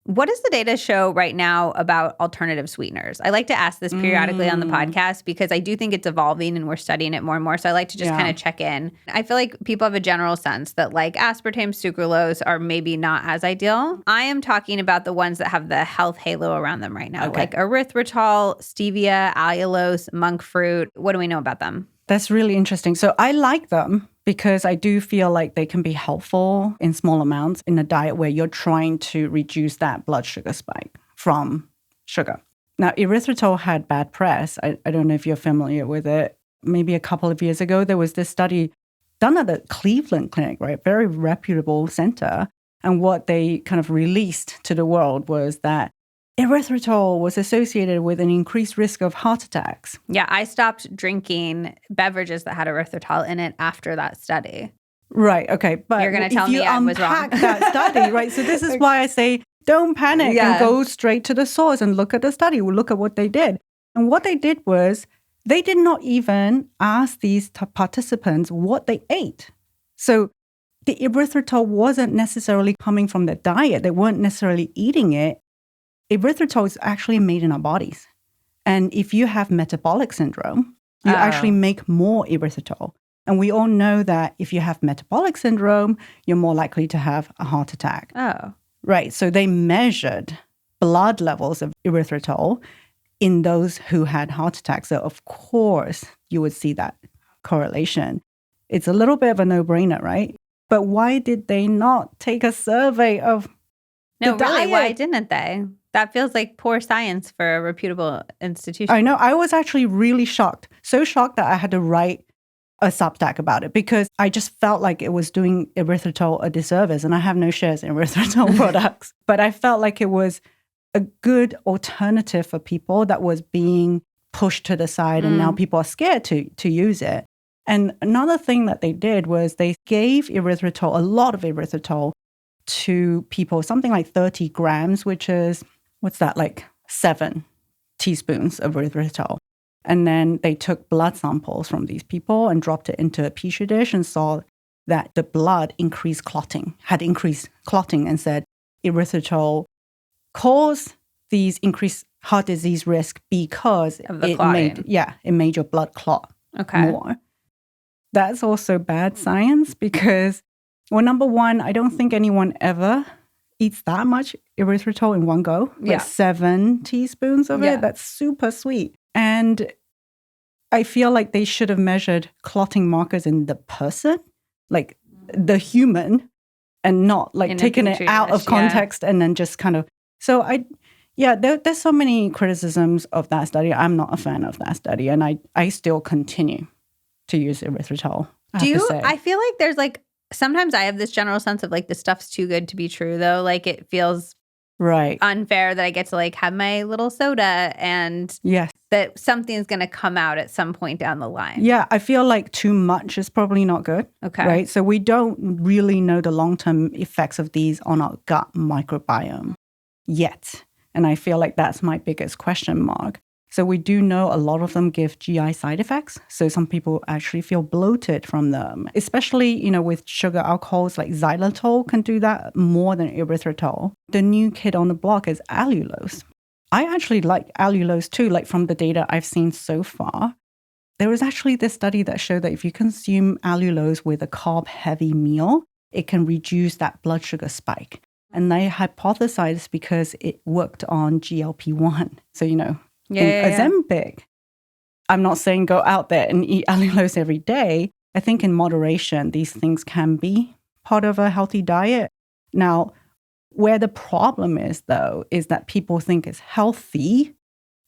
What does the data show right now about alternative sweeteners? I like to ask this periodically on the podcast because I do think it's evolving and we're studying it more and more. So I like to just kind of check in. I feel like people have a general sense that like aspartame, sucralose are maybe not as ideal. I am talking about the ones that have the health halo around them right now, like erythritol, stevia, allulose, monk fruit. What do we know about them? That's really interesting. So I like them because I do feel like they can be helpful in small amounts in a diet where you're trying to reduce that blood sugar spike from sugar. Now, erythritol had bad press. I don't know if you're familiar with it. Maybe a couple of years ago, there was this study done at the Cleveland Clinic, right? Very reputable center. And what they kind of released to the world was that erythritol was associated with an increased risk of heart attacks. Yeah, I stopped drinking beverages that had erythritol in it after that study. Right, okay. But you're going to tell me I was wrong. that study, right? So this is why I say don't panic and go straight to the source and look at the study. We'll look at what they did. And what they did was they did not even ask these participants what they ate. So the erythritol wasn't necessarily coming from their diet. They weren't necessarily eating it. Erythritol is actually made in our bodies. And if you have metabolic syndrome, you actually make more erythritol. And we all know that if you have metabolic syndrome, you're more likely to have a heart attack. Oh. Right. So they measured blood levels of erythritol in those who had heart attacks. So of course, you would see that correlation. It's a little bit of a no-brainer, right? But why did they not take a survey of the diet? Why didn't they? That feels like poor science for a reputable institution. I know. I was actually really shocked. So shocked that I had to write a Substack about it because I just felt like it was doing erythritol a disservice. And I have no shares in erythritol products. But I felt like it was a good alternative for people that was being pushed to the side. And now people are scared to use it. And another thing that they did was they gave erythritol, a lot of erythritol, to people, something like 30 grams, which is, what's that, like 7 teaspoons of erythritol. And then they took blood samples from these people and dropped it into a Petri dish and saw that the blood had increased clotting and said erythritol caused these increased heart disease risk because it made your blood clot more. That's also bad science because, well, number one, I don't think anyone ever eats that much erythritol in one go. Like 7 teaspoons of it. That's super sweet. And I feel like they should have measured clotting markers in the person, like the human, and not like taking it out of context and then just kind of. So there's so many criticisms of that study. I'm not a fan of that study. And I still continue to use erythritol. I feel like there's like, sometimes I have this general sense of like the stuff's too good to be true though. Like it feels unfair that I get to like have my little soda and that something's going to come out at some point down the line. Yeah, I feel like too much is probably not good. Okay. Right? So we don't really know the long-term effects of these on our gut microbiome yet. And I feel like that's my biggest question mark. So we do know a lot of them give GI side effects. So some people actually feel bloated from them, especially, with sugar alcohols like xylitol can do that more than erythritol. The new kid on the block is allulose. I actually like allulose too, like from the data I've seen so far. There was actually this study that showed that if you consume allulose with a carb-heavy meal, it can reduce that blood sugar spike. And they hypothesized because it worked on GLP-1. So, Ozempic. I'm not saying go out there and eat allulose every day. I think in moderation, these things can be part of a healthy diet. Now, where the problem is, though, is that people think it's healthy,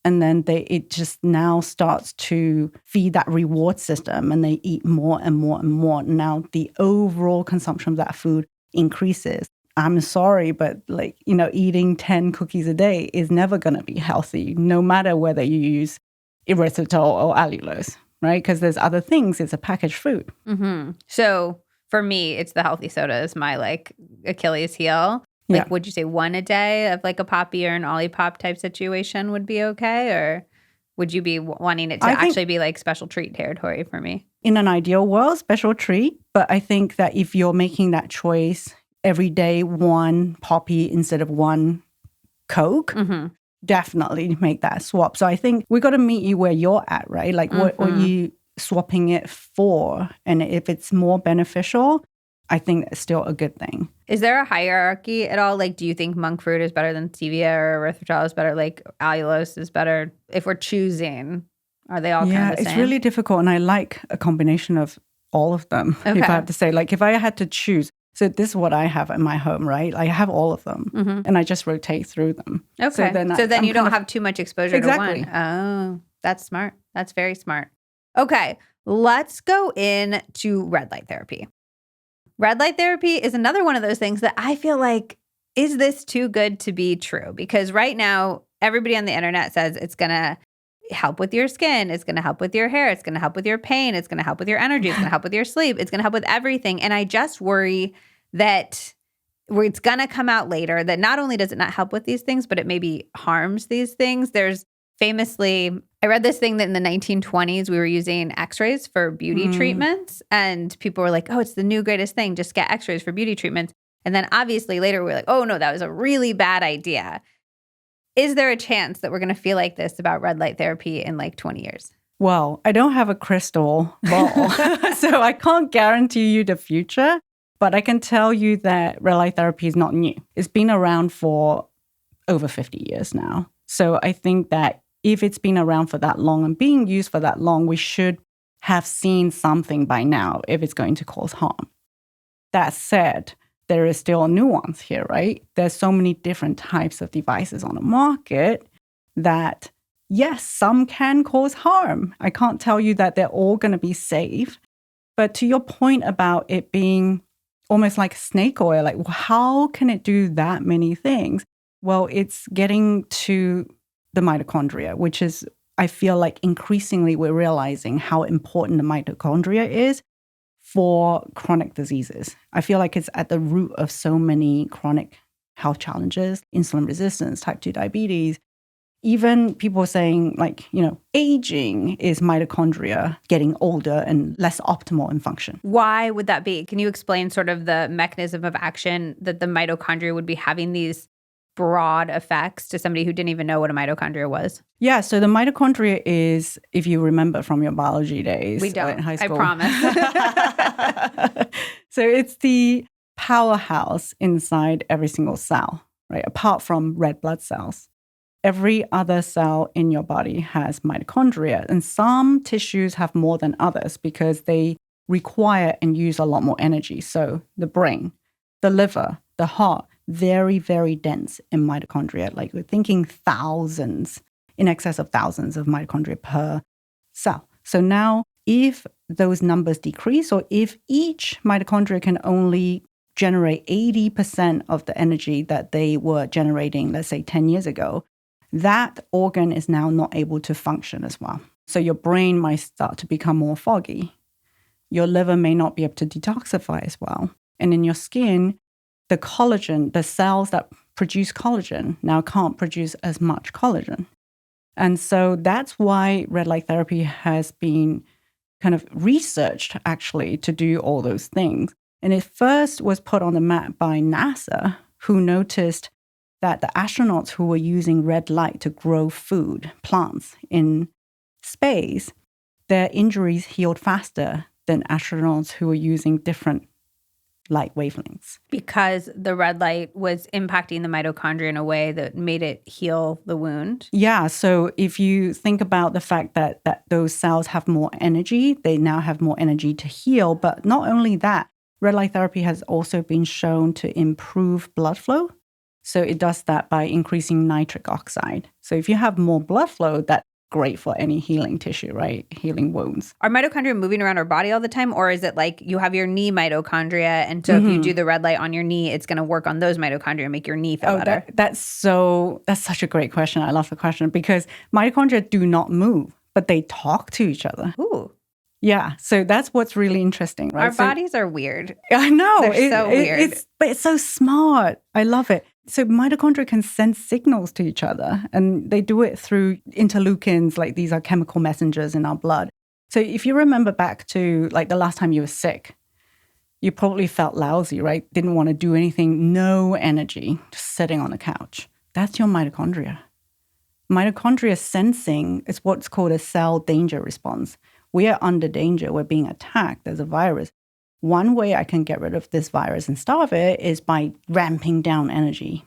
and then it just now starts to feed that reward system, and they eat more and more and more. Now, the overall consumption of that food increases. I'm sorry, but eating 10 cookies a day is never going to be healthy, no matter whether you use erythritol or allulose, right? Because there's other things. It's a packaged food. Mm-hmm. So for me, it's the healthy soda is my Achilles heel. Would you say 1 a day of a Poppy or an Olipop type situation would be okay? Or would you be wanting it to actually be special treat territory for me? In an ideal world, special treat. But I think that if you're making that choice every day, 1 Poppy instead of 1 Coke, definitely make that swap. So I think we got to meet you where you're at, right? Like what are you swapping it for? And if it's more beneficial, I think it's still a good thing. Is there a hierarchy at all? Like, do you think monk fruit is better than stevia or erythritol is better? Like allulose is better? If we're choosing, are they all kind of the same? It's really difficult. And I like a combination of all of them, if I have to say. Like if I had to choose, so this is what I have in my home, right? I have all of them and I just rotate through them. Okay. So then you don't have too much exposure to one. Oh, that's smart. That's very smart. Okay. Let's go into red light therapy. Red light therapy is another one of those things that I feel like, is this too good to be true? Because right now, everybody on the internet says it's going to help with your skin. It's going to help with your hair. It's going to help with your pain. It's going to help with your energy. It's going to help with your sleep. It's going to help with everything. And I just worry that it's going to come out later that not only does it not help with these things, but it maybe harms these things. There's famously, I read this thing that in the 1920s, we were using x-rays for beauty treatments. And people were like, oh, it's the new greatest thing. Just get x-rays for beauty treatments. And then obviously later we were like, oh, no, that was a really bad idea. Is there a chance that we're going to feel like this about red light therapy in like 20 years? Well, I don't have a crystal ball, so I can't guarantee you the future. But I can tell you that red light therapy is not new. It's been around for over 50 years now. So I think that if it's been around for that long and being used for that long, we should have seen something by now if it's going to cause harm. That said, there is still a nuance here, right? There's so many different types of devices on the market that, yes, some can cause harm. I can't tell you that they're all going to be safe. But to your point about it being almost like snake oil, like how can it do that many things? Well, it's getting to the mitochondria, which is, I feel like increasingly we're realizing how important the mitochondria is for chronic diseases. I feel like it's at the root of so many chronic health challenges, insulin resistance, type 2 diabetes. Even people saying like, aging is mitochondria getting older and less optimal in function. Why would that be? Can you explain sort of the mechanism of action that the mitochondria would be having these broad effects to somebody who didn't even know what a mitochondria was? Yeah, so the mitochondria is, if you remember from your biology days. We don't, in high school. I promise. So it's the powerhouse inside every single cell, right? Apart from red blood cells. Every other cell in your body has mitochondria, and some tissues have more than others because they require and use a lot more energy. So the brain, the liver, the heart, very, very dense in mitochondria. Like we're thinking thousands, in excess of thousands of mitochondria per cell. So now if those numbers decrease, or if each mitochondria can only generate 80% of the energy that they were generating, let's say 10 years ago, that organ is now not able to function as well. So your brain might start to become more foggy. Your liver may not be able to detoxify as well. And in your skin, the collagen, the cells that produce collagen now can't produce as much collagen. And so that's why red light therapy has been kind of researched actually to do all those things. And it first was put on the map by NASA, who noticed that the astronauts who were using red light to grow food, plants in space, their injuries healed faster than astronauts who were using different light wavelengths. Because the red light was impacting the mitochondria in a way that made it heal the wound? Yeah. So if you think about the fact that those cells have more energy, they now have more energy to heal. But not only that, red light therapy has also been shown to improve blood flow. So it does that by increasing nitric oxide. So if you have more blood flow, that's great for any healing tissue, right? Healing wounds. Are mitochondria moving around our body all the time? Or is it like you have your knee mitochondria, and so if you do the red light on your knee, it's going to work on those mitochondria and make your knee feel better? That's such a great question. I love the question because mitochondria do not move, but they talk to each other. Ooh. Yeah, so that's what's really interesting, right? Our bodies are weird. I know. They're so weird. But it's so smart. I love it. So mitochondria can send signals to each other, and they do it through interleukins, like these are chemical messengers in our blood. So if you remember back to like the last time you were sick, you probably felt lousy, right? Didn't want to do anything, no energy, just sitting on the couch. That's your mitochondria. Mitochondria sensing is what's called a cell danger response. We are under danger. We're being attacked. There's a virus. One way I can get rid of this virus and starve it is by ramping down energy.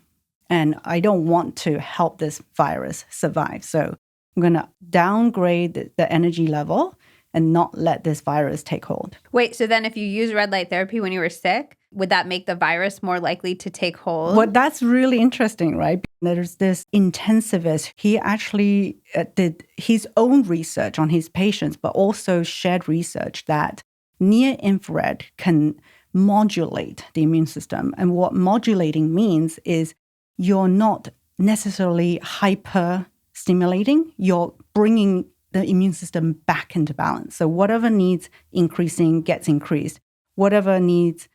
And I don't want to help this virus survive. So I'm going to downgrade the energy level and not let this virus take hold. Wait, so then if you use red light therapy when you were sick, would that make the virus more likely to take hold? Well, that's really interesting, right? There's this intensivist. He actually did his own research on his patients, but also shared research that near-infrared can modulate the immune system. And what modulating means is you're not necessarily hyper-stimulating. You're bringing the immune system back into balance. So whatever needs increasing gets increased. Whatever needs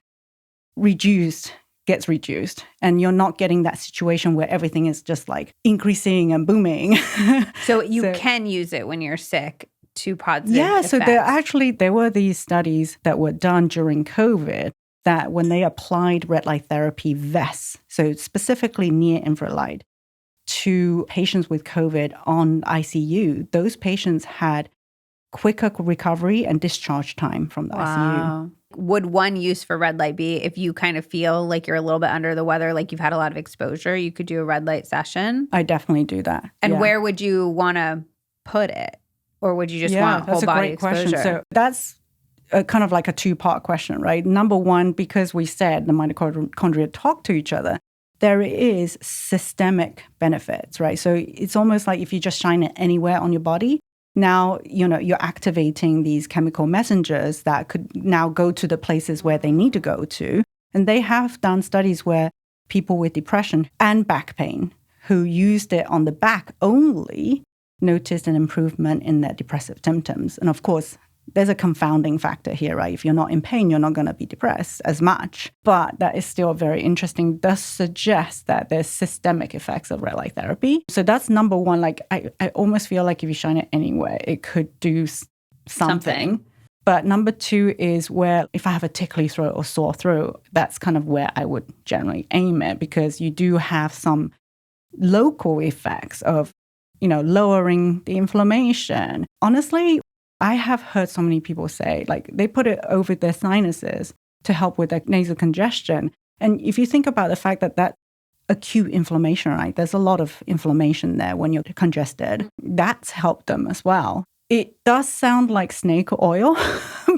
reduced gets reduced. And you're not getting that situation where everything is just like increasing and booming. So you can use it when you're sick to positive effects. So there were these studies that were done during COVID that when they applied red light therapy vests, so specifically near infrared light, to patients with COVID on ICU, those patients had quicker recovery and discharge time from the ICU. Would one use for red light be if you kind of feel like you're a little bit under the weather, like you've had a lot of exposure, you could do a red light session? I definitely do that. And where would you want to put it? Or would you just want whole body exposure? Question. So that's kind of like a two-part question, right? Number one, because we said the mitochondria talk to each other, there is systemic benefits, right? So it's almost like if you just shine it anywhere on your body, now, you're activating these chemical messengers that could now go to the places where they need to go to. And they have done studies where people with depression and back pain who used it on the back only noticed an improvement in their depressive symptoms. And of course, there's a confounding factor here, right? If you're not in pain, you're not going to be depressed as much. But that is still very interesting. Does suggest that there's systemic effects of red light therapy. So that's number one. Like I almost feel like if you shine it anywhere, it could do something. But number two is where if I have a tickly throat or sore throat, that's kind of where I would generally aim it, because you do have some local effects of, lowering the inflammation. Honestly, I have heard so many people say, like, they put it over their sinuses to help with their nasal congestion. And if you think about the fact that acute inflammation, right, there's a lot of inflammation there when you're congested, that's helped them as well. It does sound like snake oil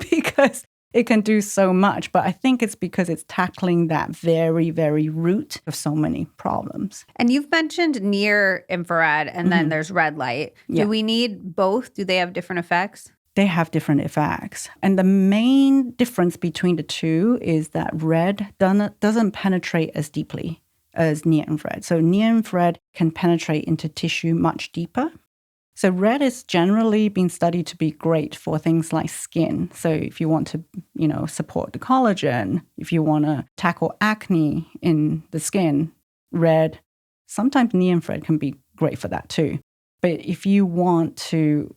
because it can do so much, but I think it's because it's tackling that very, very root of so many problems. And you've mentioned near infrared and then there's red light. Do we need both? Do they have different effects? They have different effects. And the main difference between the two is that red doesn't penetrate as deeply as near infrared. So near infrared can penetrate into tissue much deeper. So red is generally been studied to be great for things like skin. So if you want to, support the collagen, if you want to tackle acne in the skin, red, sometimes near infrared can be great for that too. But if you want to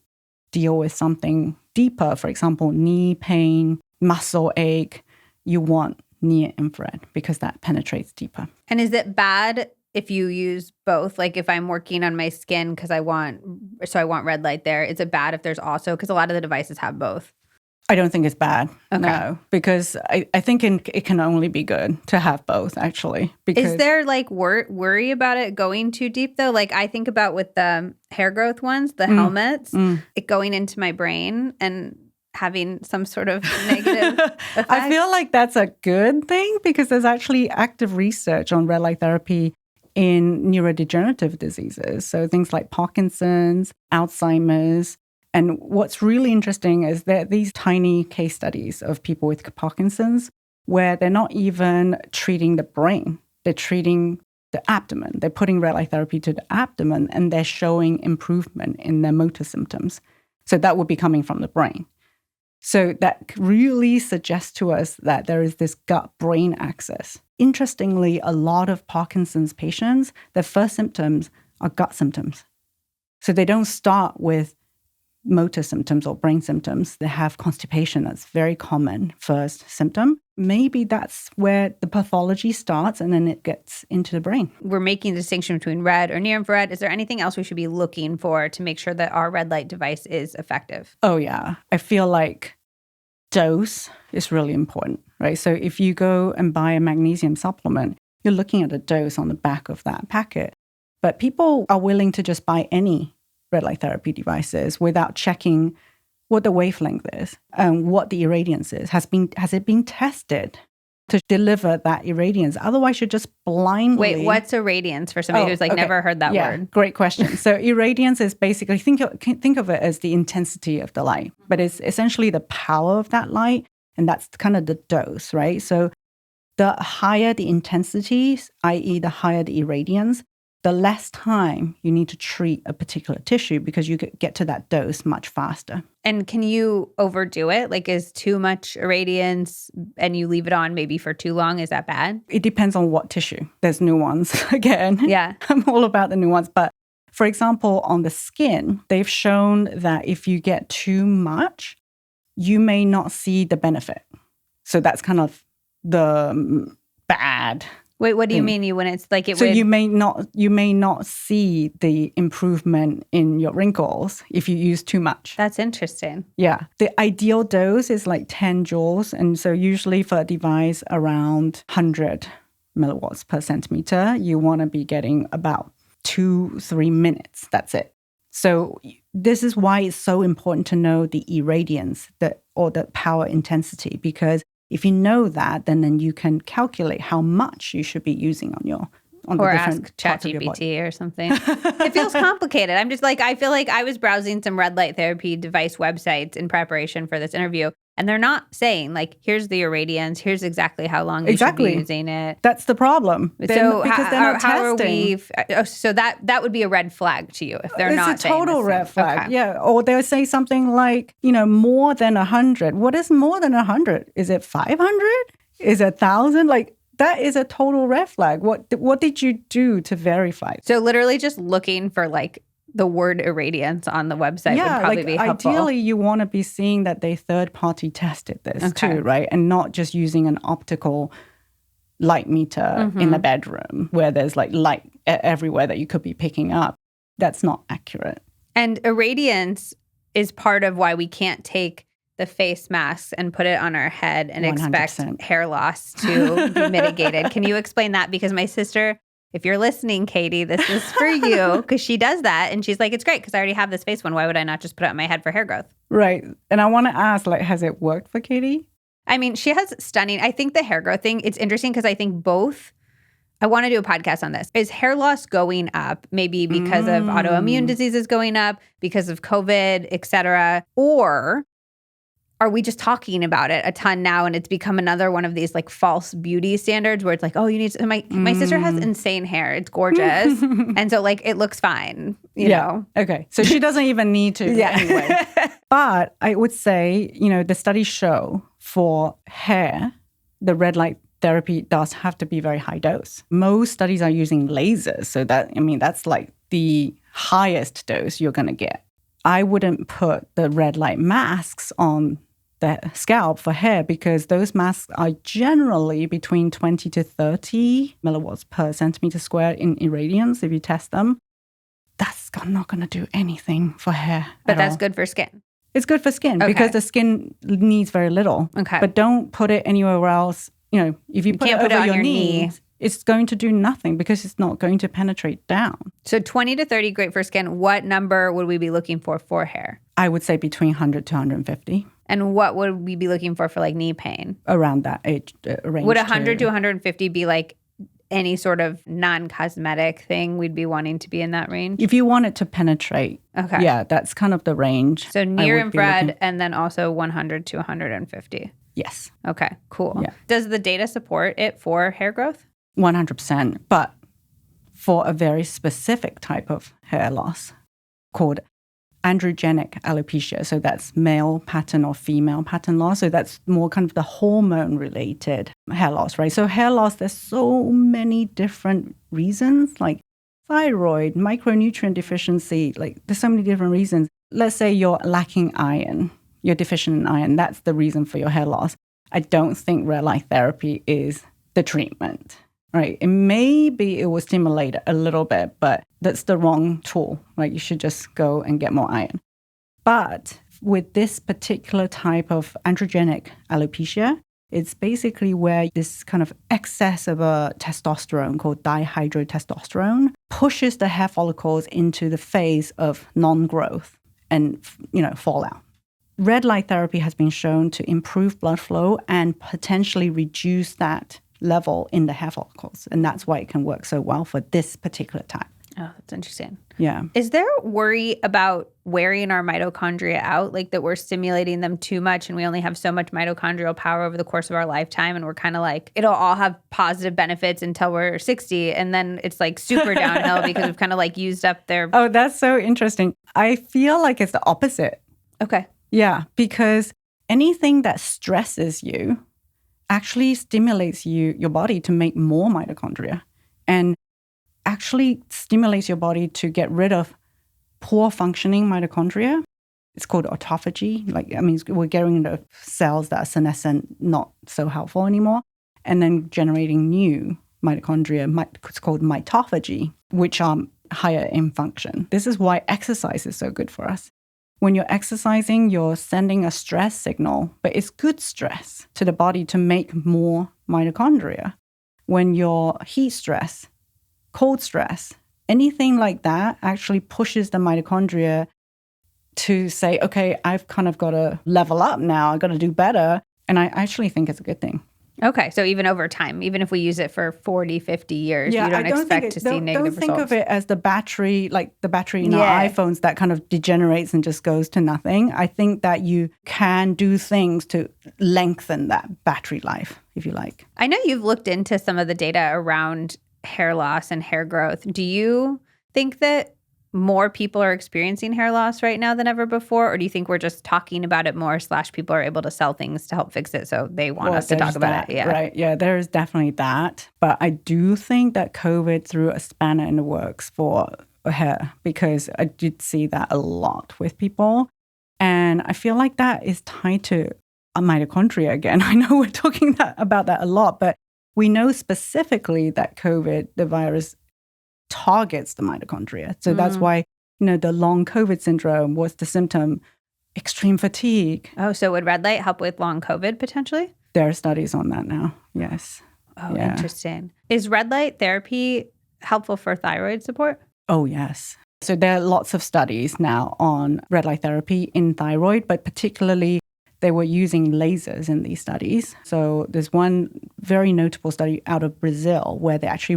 deal with something deeper, for example, knee pain, muscle ache, you want near infrared because that penetrates deeper. And is it bad if you use both? Like if I'm working on my skin because I want red light there, is it bad if there's also, because a lot of the devices have both? I don't think it's bad, no, because I think it can only be good to have both, actually. Because is there like worry about it going too deep though? Like I think about with the hair growth ones, the helmets, it going into my brain and having some sort of negative effect. I feel like that's a good thing because there's actually active research on red light therapy in neurodegenerative diseases. So things like Parkinson's, Alzheimer's. And what's really interesting is that these tiny case studies of people with Parkinson's where they're not even treating the brain, they're treating the abdomen. They're putting red light therapy to the abdomen and they're showing improvement in their motor symptoms. So that would be coming from the brain. So that really suggests to us that there is this gut-brain axis. Interestingly, a lot of Parkinson's patients, their first symptoms are gut symptoms. So they don't start with motor symptoms or brain symptoms. They have constipation. That's very common first symptom. Maybe that's where the pathology starts and then it gets into the brain. We're making a distinction between red or near infrared. Is there anything else we should be looking for to make sure that our red light device is effective? Oh, yeah. I feel like dose is really important, right? So if you go and buy a magnesium supplement, you're looking at the dose on the back of that packet. But people are willing to just buy any red light therapy devices without checking what the wavelength is and what the irradiance is. Has it been tested to deliver that irradiance? Otherwise, you're just blindly... Wait, what's irradiance for somebody who's never heard that word? Great question. So irradiance is basically, think of it as the intensity of the light, but it's essentially the power of that light, and that's kind of the dose, right? So the higher the intensity, i.e. the higher the irradiance, the less time you need to treat a particular tissue because you get to that dose much faster. And can you overdo it? Like, is too much irradiance and you leave it on maybe for too long, is that bad? It depends on what tissue. There's nuance again. Yeah. I'm all about the nuance. But for example, on the skin, they've shown that if you get too much, you may not see the benefit. So that's kind of the bad. Wait, what do you mean when it's like it so would... you may not see the improvement in your wrinkles if you use too much. That's interesting. Yeah. The ideal dose is like 10 joules. And so usually for a device around 100 milliwatts per centimeter, you want to be getting about 2-3 minutes. That's it. So this is why it's so important to know the irradiance or the power intensity, because if you know that, then you can calculate how much you should be using on or the different ask ChatGPT or something. It feels complicated. I'm just like, I feel like I was browsing some red light therapy device websites in preparation for this interview, and they're not saying like, here's the irradiance, here's exactly how long you should be using it. That's the problem. So because they're not testing. So that would be a red flag to you if they're not saying It's a total red flag. Okay. Yeah. Or they'll say something like, more than 100. What is more than 100? Is it 500? Is it 1,000? Like, that is a total red flag. What did you do to verify? So literally just looking for like the word irradiance on the website would probably be helpful. Ideally, you want to be seeing that they third-party tested this too, right? And not just using an optical light meter in the bedroom where there's like light everywhere that you could be picking up. That's not accurate. And irradiance is part of why we can't take the face masks and put it on our head and 100%. expect hair loss to be mitigated. Can you explain that? Because my sister... If you're listening, Katie, this is for you, because she does that. And she's like, it's great because I already have this face one. Why would I not just put it on my head for hair growth? Right. And I want to ask, has it worked for Katie? I mean, she has stunning. I think the hair growth thing, it's interesting because I think both, I want to do a podcast on this. Is hair loss going up maybe because of autoimmune diseases going up, because of COVID, et cetera? Or are we just talking about it a ton now and it's become another one of these like false beauty standards where it's like, oh, you need to, my sister has insane hair. It's gorgeous. And so like it looks fine, you know? Okay. So she doesn't even need to anyway. But I would say, the studies show for hair, the red light therapy does have to be very high dose. Most studies are using lasers. So that's like the highest dose you're going to get. I wouldn't put the red light masks on the scalp for hair because those masks are generally between 20 to 30 milliwatts per centimeter square in irradiance if you test them. That's not going to do anything for hair. But that's good for skin. It's good for skin because the skin needs very little. Okay. But don't put it anywhere else. If you put it over your knee, it's going to do nothing because it's not going to penetrate down. So 20 to 30, great for skin. What number would we be looking for hair? I would say between 100 to 150. And what would we be looking for like knee pain? Around that age range. Would 100 to 150 be like any sort of non-cosmetic thing we'd be wanting to be in that range? If you want it to penetrate. Okay. Yeah, that's kind of the range. So near infrared and then also 100 to 150. Yes. Okay, cool. Yeah. Does the data support it for hair growth? 100%, but for a very specific type of hair loss called androgenic alopecia. So that's male pattern or female pattern loss. So that's more kind of the hormone-related hair loss, right? So hair loss, there's so many different reasons, like thyroid, micronutrient deficiency, like there's so many different reasons. let's say you're lacking iron, you're deficient in iron, that's the reason for your hair loss. I don't think red light therapy is the treatment, right? It will stimulate a little bit, but that's the wrong tool, right? You should just go and get more iron. But with this particular type of androgenic alopecia, it's basically where this kind of excess of a testosterone called dihydrotestosterone pushes the hair follicles into the phase of non-growth and, fallout. Red light therapy has been shown to improve blood flow and potentially reduce that level in the hair follicles. And that's why it can work so well for this particular type. Oh, that's interesting. Yeah. Is there worry about wearing our mitochondria out, like that we're stimulating them too much and we only have so much mitochondrial power over the course of our lifetime, and we're kind of like, it'll all have positive benefits until we're 60, and then it's like super downhill because we've kind of like used up their... Oh, that's so interesting. I feel like it's the opposite. Okay. Yeah, because anything that stresses you actually stimulates your body to make more mitochondria, and actually stimulates your body to get rid of poor functioning mitochondria. It's called autophagy. We're getting rid of cells that are senescent, not so helpful anymore, and then generating new mitochondria. It's called mitophagy, which are higher in function. This is why exercise is so good for us. When you're exercising, you're sending a stress signal, but it's good stress to the body to make more mitochondria. When you're heat stress, cold stress, anything like that actually pushes the mitochondria to say, okay, I've kind of got to level up now. I've got to do better. And I actually think it's a good thing. Okay. So even over time, even if we use it for 40, 50 years, you don't expect to see negative results. Don't think of it as the battery, like the battery in our iPhones that kind of degenerates and just goes to nothing. I think that you can do things to lengthen that battery life, if you like. I know you've looked into some of the data around hair loss and hair growth. Do you think that more people are experiencing hair loss right now than ever before? Or do you think we're just talking about it more / people are able to sell things to help fix it, so they want us to talk about it? Yeah. Right. Yeah, there is definitely that. But I do think that COVID threw a spanner in the works for hair, because I did see that a lot with people. And I feel like that is tied to mitochondria again. I know we're talking about that a lot, but we know specifically that COVID, the virus, targets the mitochondria. So that's why, the long COVID syndrome was the symptom, extreme fatigue. Oh, so would red light help with long COVID potentially? There are studies on that now, yes. Oh, yeah. Interesting. Is red light therapy helpful for thyroid support? Oh, yes. So there are lots of studies now on red light thyroid in thyroid, but particularly they were using lasers in these studies. So there's one very notable study out of Brazil where they actually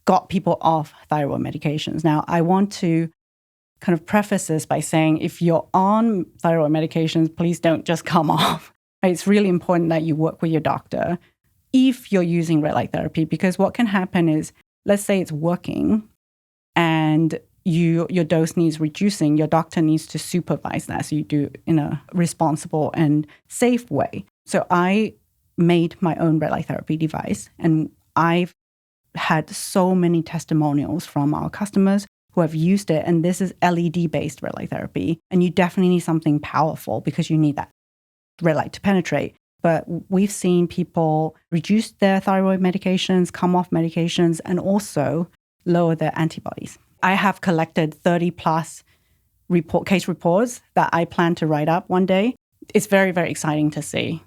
got people off thyroid medications. Now, I want to kind of preface this by saying if you're on thyroid medications, please don't just come off. It's really important that you work with your doctor if you're using red light therapy, because what can happen is, let's say it's working and your dose needs reducing, your doctor needs to supervise that. So you do it in a responsible and safe way. So I made my own red light therapy device, and I've had so many testimonials from our customers who have used it. And this is LED-based red light therapy. And you definitely need something powerful because you need that red light to penetrate. But we've seen people reduce their thyroid medications, come off medications, and also lower their antibodies. I have collected 30 plus case reports that I plan to write up one day. It's very, very exciting to see.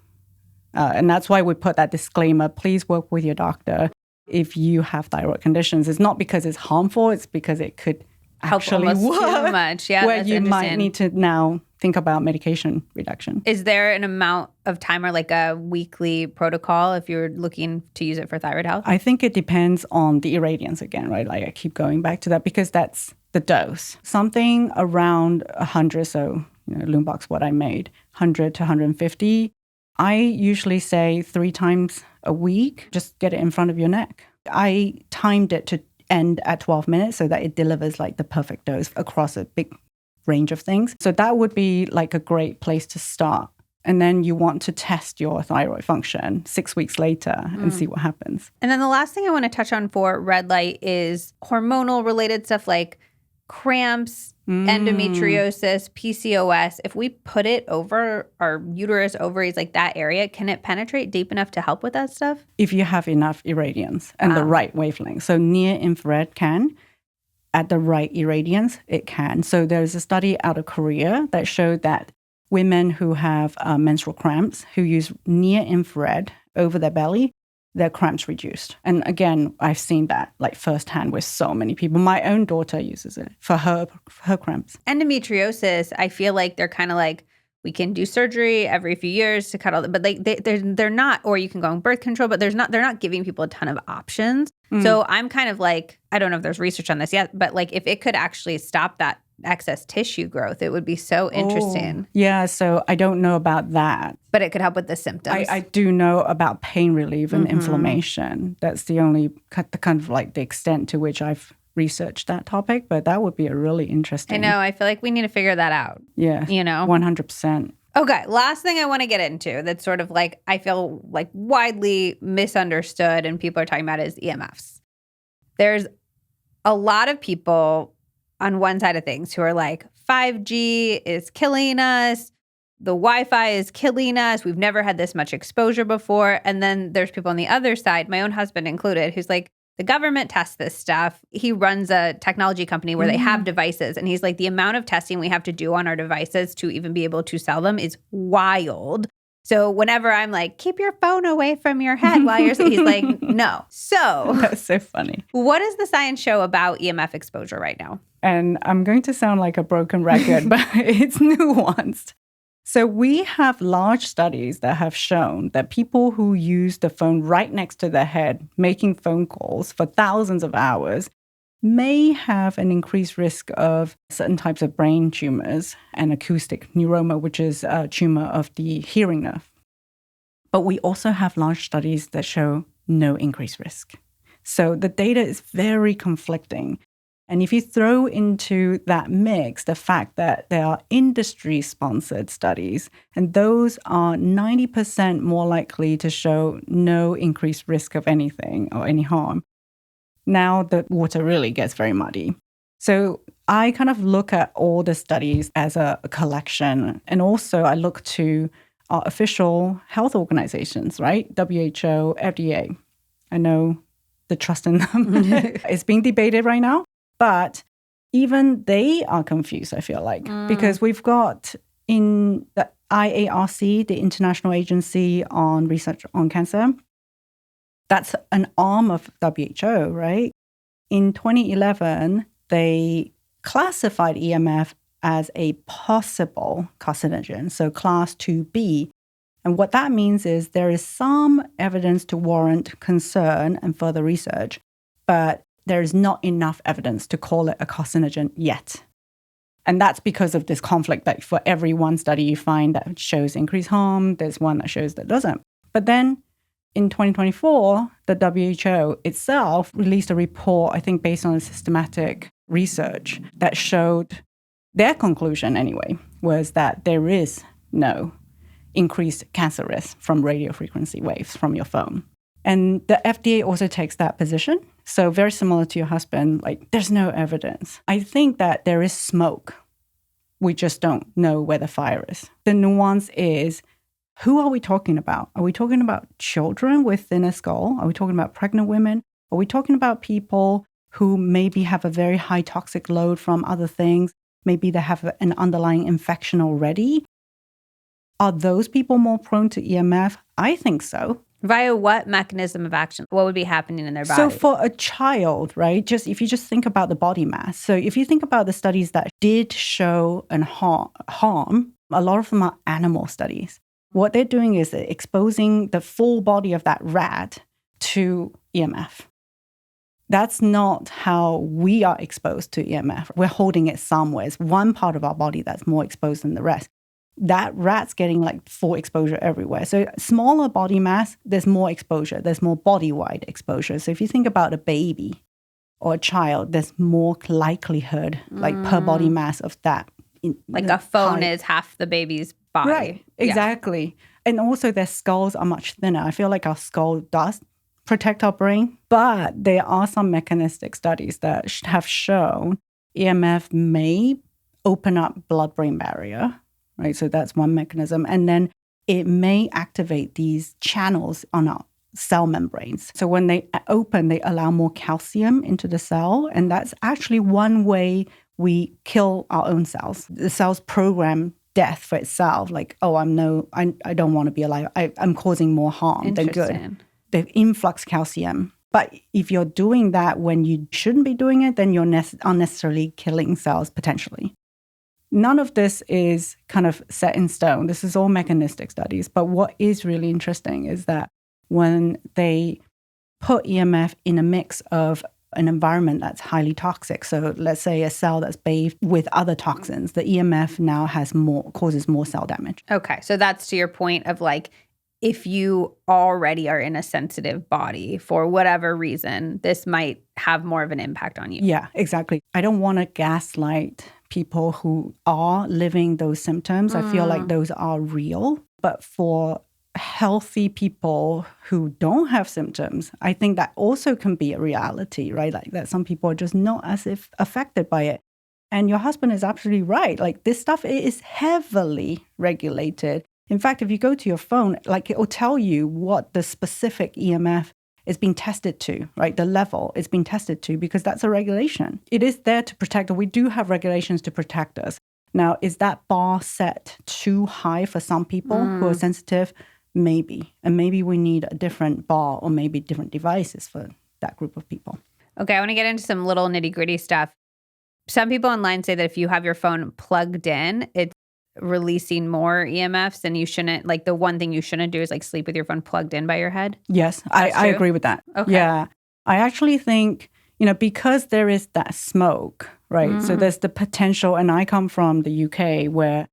And that's why we put that disclaimer, please work with your doctor if you have thyroid conditions. It's not because it's harmful, it's because it could actually work too much. Yeah, where you might need to now think about medication reduction. Is there an amount of time or like a weekly protocol if you're looking to use it for thyroid health? I think it depends on the irradiance again, right? Like I keep going back to that because that's the dose. Something around 100, so Lundbach's what I made, 100 to 150. I usually say 3 times a week, just get it in front of your neck. I timed it to end at 12 minutes so that it delivers like the perfect dose across a big range of things. So that would be like a great place to start. And then you want to test your thyroid function 6 weeks later and see what happens. And then the last thing I want to touch on for red light is hormonal related stuff like cramps, endometriosis, PCOS, if we put it over our uterus, ovaries, like that area, can it penetrate deep enough to help with that stuff? If you have enough irradiance and the right wavelength. So near infrared can. At the right irradiance, it can. So there's a study out of Korea that showed that women who have menstrual cramps who use near infrared over their belly, their cramps reduced. And again, I've seen that like firsthand with so many people. My own daughter uses it for her cramps. Endometriosis, I feel like they're kind of like, we can do surgery every few years to cut all but like they're not, or you can go on birth control, but they're not giving people a ton of options. So I'm kind of like, I don't know if there's research on this yet, but like if it could actually stop that excess tissue growth, it would be so interesting. Yeah, so I don't know about that. But it could help with the symptoms. I do know about pain relief and inflammation. That's the only kind of like the extent to which I've researched that topic, but that would be a really interesting. I know. I feel like we need to figure that out. Yeah. 100%. Okay. Last thing I want to get into that's sort of like, I feel like widely misunderstood and people are talking about is EMFs. There's a lot of people on one side of things who are like, 5G is killing us. The Wi-Fi is killing us. We've never had this much exposure before. And then there's people on the other side, my own husband included, who's like, the government tests this stuff. He runs a technology company where they have devices. And he's like, the amount of testing we have to do on our devices to even be able to sell them is wild. So whenever I'm like, keep your phone away from your head while you're he's like, no. So that's so funny. What does the science show about EMF exposure right now? And I'm going to sound like a broken record, but it's nuanced. So we have large studies that have shown that people who use the phone right next to their head, making phone calls for thousands of hours, may have an increased risk of certain types of brain tumors and acoustic neuroma, which is a tumor of the hearing nerve. But we also have large studies that show no increased risk. So the data is very conflicting. And if you throw into that mix the fact that there are industry-sponsored studies, and those are 90% more likely to show no increased risk of anything or any harm, now the water really gets very muddy. So I kind of look at all the studies as a collection. And also I look to our official health organizations, right? WHO, FDA. I know the trust in them is being debated right now. But even they are confused, I feel like, because we've got in the IARC, the International Agency on Research on Cancer, that's an arm of WHO, right? In 2011, they classified EMF as a possible carcinogen, so class 2B. And what that means is there is some evidence to warrant concern and further research, but there is not enough evidence to call it a carcinogen yet. And that's because of this conflict that for every one study you find that shows increased harm, there's one that shows that doesn't. But then in 2024, the WHO itself released a report, I think based on a systematic research, that showed their conclusion anyway, was that there is no increased cancer risk from radio frequency waves from your phone. And the FDA also takes that position. So very similar to your husband, like there's no evidence. I think that there is smoke. We just don't know where the fire is. The nuance is, who are we talking about? Are we talking about children with thinner skull? Are we talking about pregnant women? Are we talking about people who maybe have a very high toxic load from other things? Maybe they have an underlying infection already. Are those people more prone to EMF? I think so. Via what mechanism of action? What would be happening in their body? So for a child, right, if you just think about the body mass. So if you think about the studies that did show an harm, a lot of them are animal studies. What they're doing is exposing the full body of that rat to EMF. That's not how we are exposed to EMF. We're holding it somewhere. It's one part of our body that's more exposed than the rest. That rat's getting like full exposure everywhere. So smaller body mass, there's more exposure. There's more body-wide exposure. So if you think about a baby or a child, there's more likelihood, like per body mass of that. Like a phone is half the baby's body. Right, exactly. Yeah. And also their skulls are much thinner. I feel like our skull does protect our brain, but there are some mechanistic studies that have shown EMF may open up blood-brain barrier, right? So that's one mechanism. And then it may activate these channels on our cell membranes. So when they open, they allow more calcium into the cell. And that's actually one way we kill our own cells. The cells program death for itself. Like, oh, I don't want to be alive. I'm causing more harm than good. The influx calcium. But if you're doing that when you shouldn't be doing it, then you're unnecessarily killing cells potentially. None of this is kind of set in stone. This is all mechanistic studies. But what is really interesting is that when they put EMF in a mix of an environment that's highly toxic, so let's say a cell that's bathed with other toxins, the EMF now causes more cell damage. Okay, so that's to your point of like, if you already are in a sensitive body for whatever reason, this might have more of an impact on you. Yeah, exactly. I don't want to gaslight people who are living those symptoms. I feel like those are real. But for healthy people who don't have symptoms, I think that also can be a reality, right? Like that some people are just not as if affected by it. And your husband is absolutely right. Like this stuff is heavily regulated. In fact, if you go to your phone, like it will tell you what the specific EMF is being tested to, right? The level it's being tested to, because that's a regulation. It is there to protect us. We do have regulations to protect us. Now, is that bar set too high for some people who are sensitive? Maybe. And maybe we need a different bar or maybe different devices for that group of people. Okay, I want to get into some little nitty-gritty stuff. Some people online say that if you have your phone plugged in, it's releasing more EMFs, and you shouldn't, like the one thing you shouldn't do is like sleep with your phone plugged in by your head. Yes, I agree with that. Okay. Yeah. I actually think, because there is that smoke, right? So there's the potential, and I come from the UK where,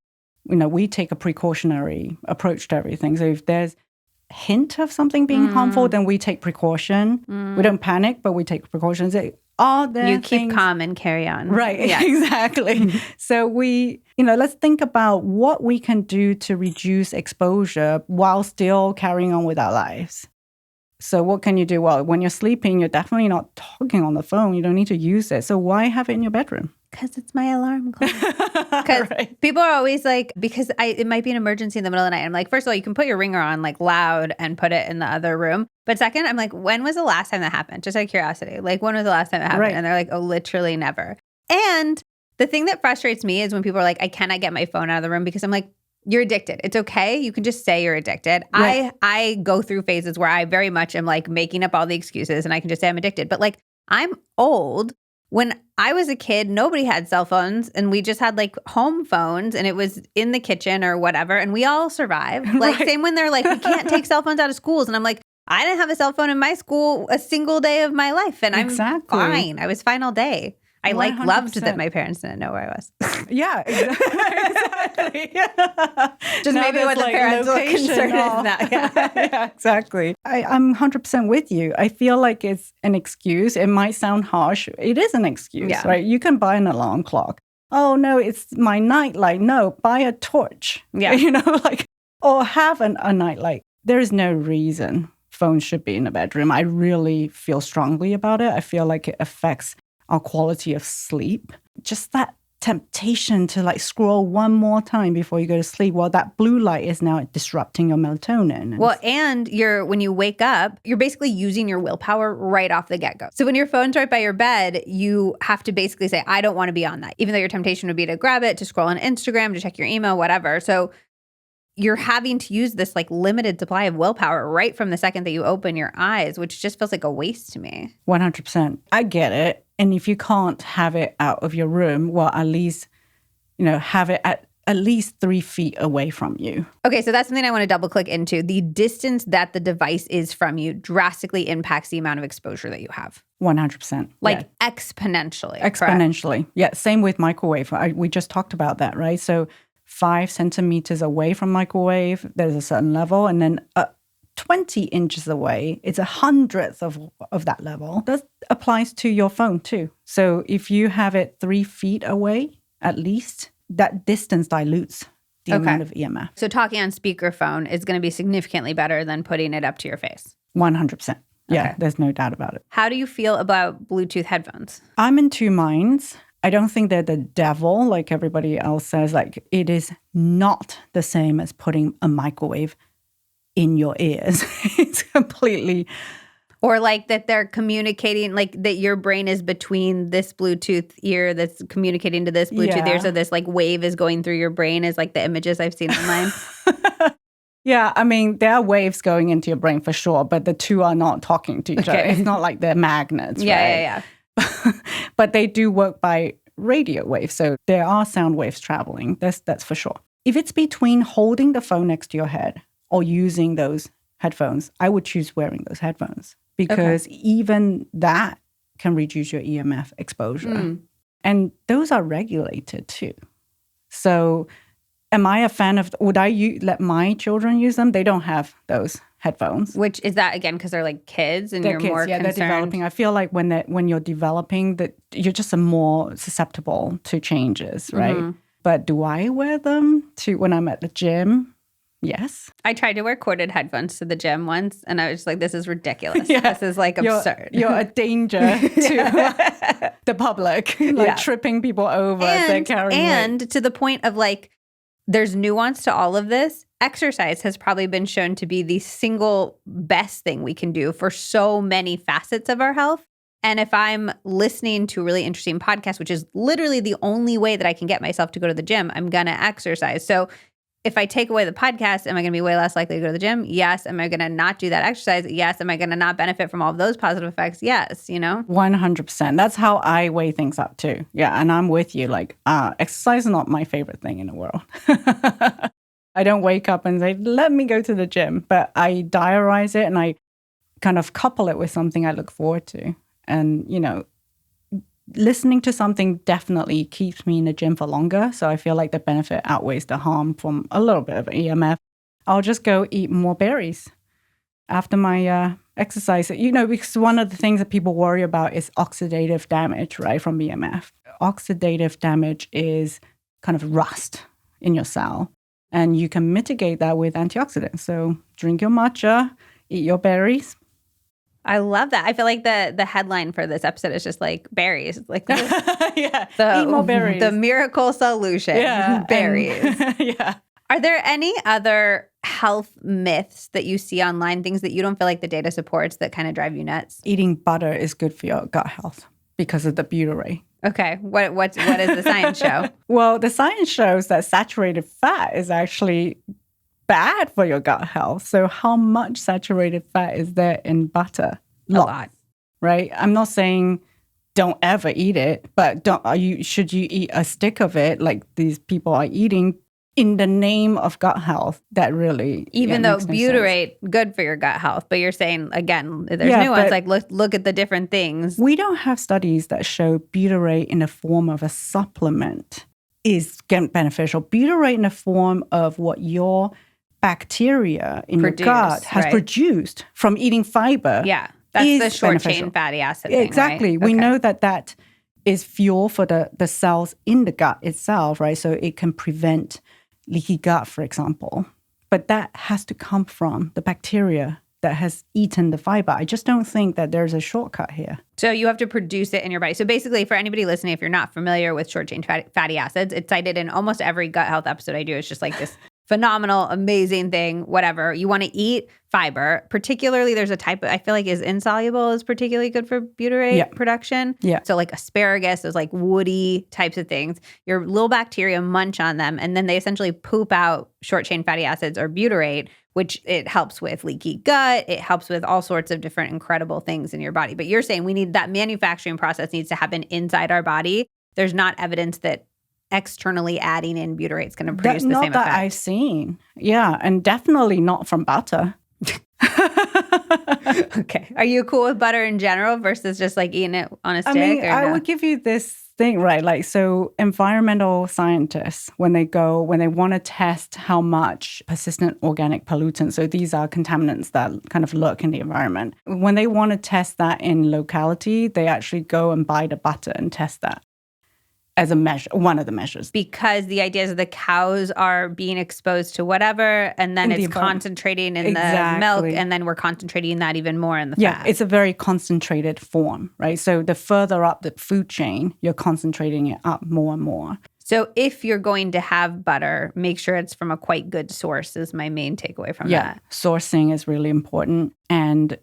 we take a precautionary approach to everything. So if there's a hint of something being harmful, then we take precaution. We don't panic, but we take precautions. You keep calm and carry on. Right, yeah. Exactly. So we, let's think about what we can do to reduce exposure while still carrying on with our lives. So what can you do? Well, when you're sleeping, you're definitely not talking on the phone. You don't need to use it. So why have it in your bedroom? Because it's my alarm clock. Because people are always like, because it might be an emergency in the middle of the night. I'm like, first of all, you can put your ringer on like loud and put it in the other room. But second, I'm like, when was the last time that happened? Just out of curiosity. Like, when was the last time it happened? Right. And they're like, oh, literally never. And the thing that frustrates me is when people are like, I cannot get my phone out of the room, because I'm like, you're addicted. It's okay. You can just say you're addicted. Right. I go through phases where I very much am like making up all the excuses and I can just say I'm addicted. But like, I'm old. When I was a kid, nobody had cell phones, and we just had like home phones, and it was in the kitchen or whatever, and we all survived. Like same when they're like, we can't take cell phones out of schools. And I'm like, I didn't have a cell phone in my school a single day of my life, and I'm fine. I was fine all day. I 100%. Loved that my parents didn't know where I was. Yeah, exactly. Just now maybe what the parents were concerned is now. Yeah, exactly. I'm 100% with you. I feel like it's an excuse. It might sound harsh. It is an excuse, right? You can buy an alarm clock. Oh, no, it's my nightlight. No, buy a torch. Yeah. Or have a nightlight. There is no reason phones should be in a bedroom. I really feel strongly about it. I feel like it affects our quality of sleep. Just that temptation to like scroll one more time before you go to sleep. Well, that blue light is now disrupting your melatonin. Well, and when you wake up, you're basically using your willpower right off the get-go. So when your phone's right by your bed, you have to basically say, I don't want to be on that. Even though your temptation would be to grab it, to scroll on Instagram, to check your email, whatever. So you're having to use this like limited supply of willpower right from the second that you open your eyes, which just feels like a waste to me. 100%. I get it. And if you can't have it out of your room, well, at least, have it at least 3 feet away from you. Okay, so that's something I want to double click into. The distance that the device is from you drastically impacts the amount of exposure that you have. 100%. Like exponentially. Exponentially. Correct? Yeah, same with microwave. We just talked about that, right? So 5 centimeters away from microwave, there's a certain level. And then 20 inches away, it's 100th of that level. That applies to your phone too. So if you have it 3 feet away, at least, that distance dilutes the amount of EMF. So talking on speakerphone is going to be significantly better than putting it up to your face. 100%. Yeah, there's no doubt about it. How do you feel about Bluetooth headphones? I'm in two minds. I don't think they're the devil like everybody else says. Like, it is not the same as putting a microwave in your ears. It's completely... Or like that they're communicating, like that your brain is between this Bluetooth ear that's communicating to this Bluetooth ear. So this like wave is going through your brain is like the images I've seen online. Yeah, I mean, there are waves going into your brain for sure, but the two are not talking to each other. It's not like they're magnets, right? Yeah. But they do work by radio waves. So there are sound waves traveling. That's for sure. If it's between holding the phone next to your head or using those headphones, I would choose wearing those headphones because even that can reduce your EMF exposure. And those are regulated too. So am I a fan of, would I let my children use them? They don't have those headphones. Which is that, again, because they're like kids and they're you're kids, more concerned? They're developing. I feel like when you're developing, that you're just more susceptible to changes, right? But do I wear them when I'm at the gym? Yes. I tried to wear corded headphones to the gym once, and I was just like, this is ridiculous. This is like absurd. You're a danger to the public, tripping people over as they're carrying And to the point of like, there's nuance to all of this. Exercise has probably been shown to be the single best thing we can do for so many facets of our health. And if I'm listening to a really interesting podcast, which is literally the only way that I can get myself to go to the gym, I'm going to exercise. So if I take away the podcast, am I going to be way less likely to go to the gym? Yes. Am I going to not do that exercise? Yes. Am I going to not benefit from all of those positive effects? Yes. 100%. That's how I weigh things up too. Yeah. And I'm with you. Like, exercise is not my favorite thing in the world. I don't wake up and say, let me go to the gym. But I diarize it and I kind of couple it with something I look forward to. And, listening to something definitely keeps me in the gym for longer. So I feel like the benefit outweighs the harm from a little bit of EMF. I'll just go eat more berries after my exercise. Because one of the things that people worry about is oxidative damage, right, from EMF. Oxidative damage is kind of rust in your cell. And you can mitigate that with antioxidants. So drink your matcha, eat your berries. I love that. I feel like the headline for this episode is just like berries. Like eat more berries. The miracle solution. Yeah. Berries. Yeah. Are there any other health myths that you see online, things that you don't feel like the data supports that kind of drive you nuts? Eating butter is good for your gut health because of the butyrate. Okay. What does the science show? Well, the science shows that saturated fat is actually bad for your gut health. So how much saturated fat is there in butter? A lot. Right? I'm not saying don't ever eat it, but should you eat a stick of it like these people are eating in the name of gut health? That really even though butyrate good for your gut health, but you're saying again there's nuance, like look at the different things. We don't have studies that show butyrate in the form of a supplement is beneficial. Butyrate in the form of what your bacteria in your gut has produced from eating fiber. Yeah, that's the short-chain fatty acid thing, exactly. Right? We know that is fuel for the cells in the gut itself, right? So it can prevent leaky gut, for example. But that has to come from the bacteria that has eaten the fiber. I just don't think that there's a shortcut here. So you have to produce it in your body. So basically, for anybody listening, if you're not familiar with short-chain fatty acids, it's cited in almost every gut health episode I do. It's just like this phenomenal, amazing thing, whatever. You want to eat fiber. Particularly, there's a type I feel like is insoluble is particularly good for butyrate production. Yeah. So like asparagus, those like woody types of things. Your little bacteria munch on them, and then they essentially poop out short-chain fatty acids or butyrate, which it helps with leaky gut. It helps with all sorts of different incredible things in your body. But you're saying we need that manufacturing process needs to happen inside our body. There's not evidence that externally adding in butyrate is going to produce the same effect. Not that I've seen. Yeah, and definitely not from butter. Okay. Are you cool with butter in general versus just like eating it on a stick? I would give you this thing, right? Like, so environmental scientists, when they want to test how much persistent organic pollutants, so these are contaminants that kind of lurk in the environment. When they want to test that in locality, they actually go and buy the butter and test that. as a measure, one of the measures. Because the idea is the cows are being exposed to whatever, and then it's concentrating in the milk, and then we're concentrating that even more in the fat. Yeah, it's a very concentrated form, right? So the further up the food chain, you're concentrating it up more and more. So if you're going to have butter, make sure it's from a quite good source is my main takeaway from that. Yeah, sourcing is really important. And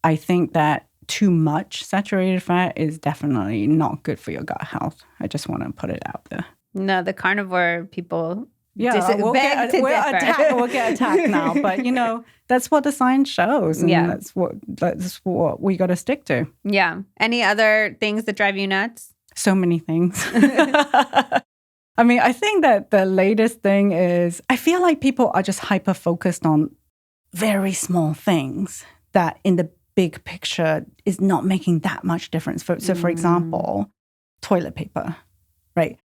I think that too much saturated fat is definitely not good for your gut health. I just want to put it out there. No, the carnivore people we'll get attacked now. But, that's what the science shows. And that's what we got to stick to. Yeah. Any other things that drive you nuts? So many things. I mean, I think that the latest thing is I feel like people are just hyper-focused on very small things that in the big picture is not making that much difference. So, for example, toilet paper, right?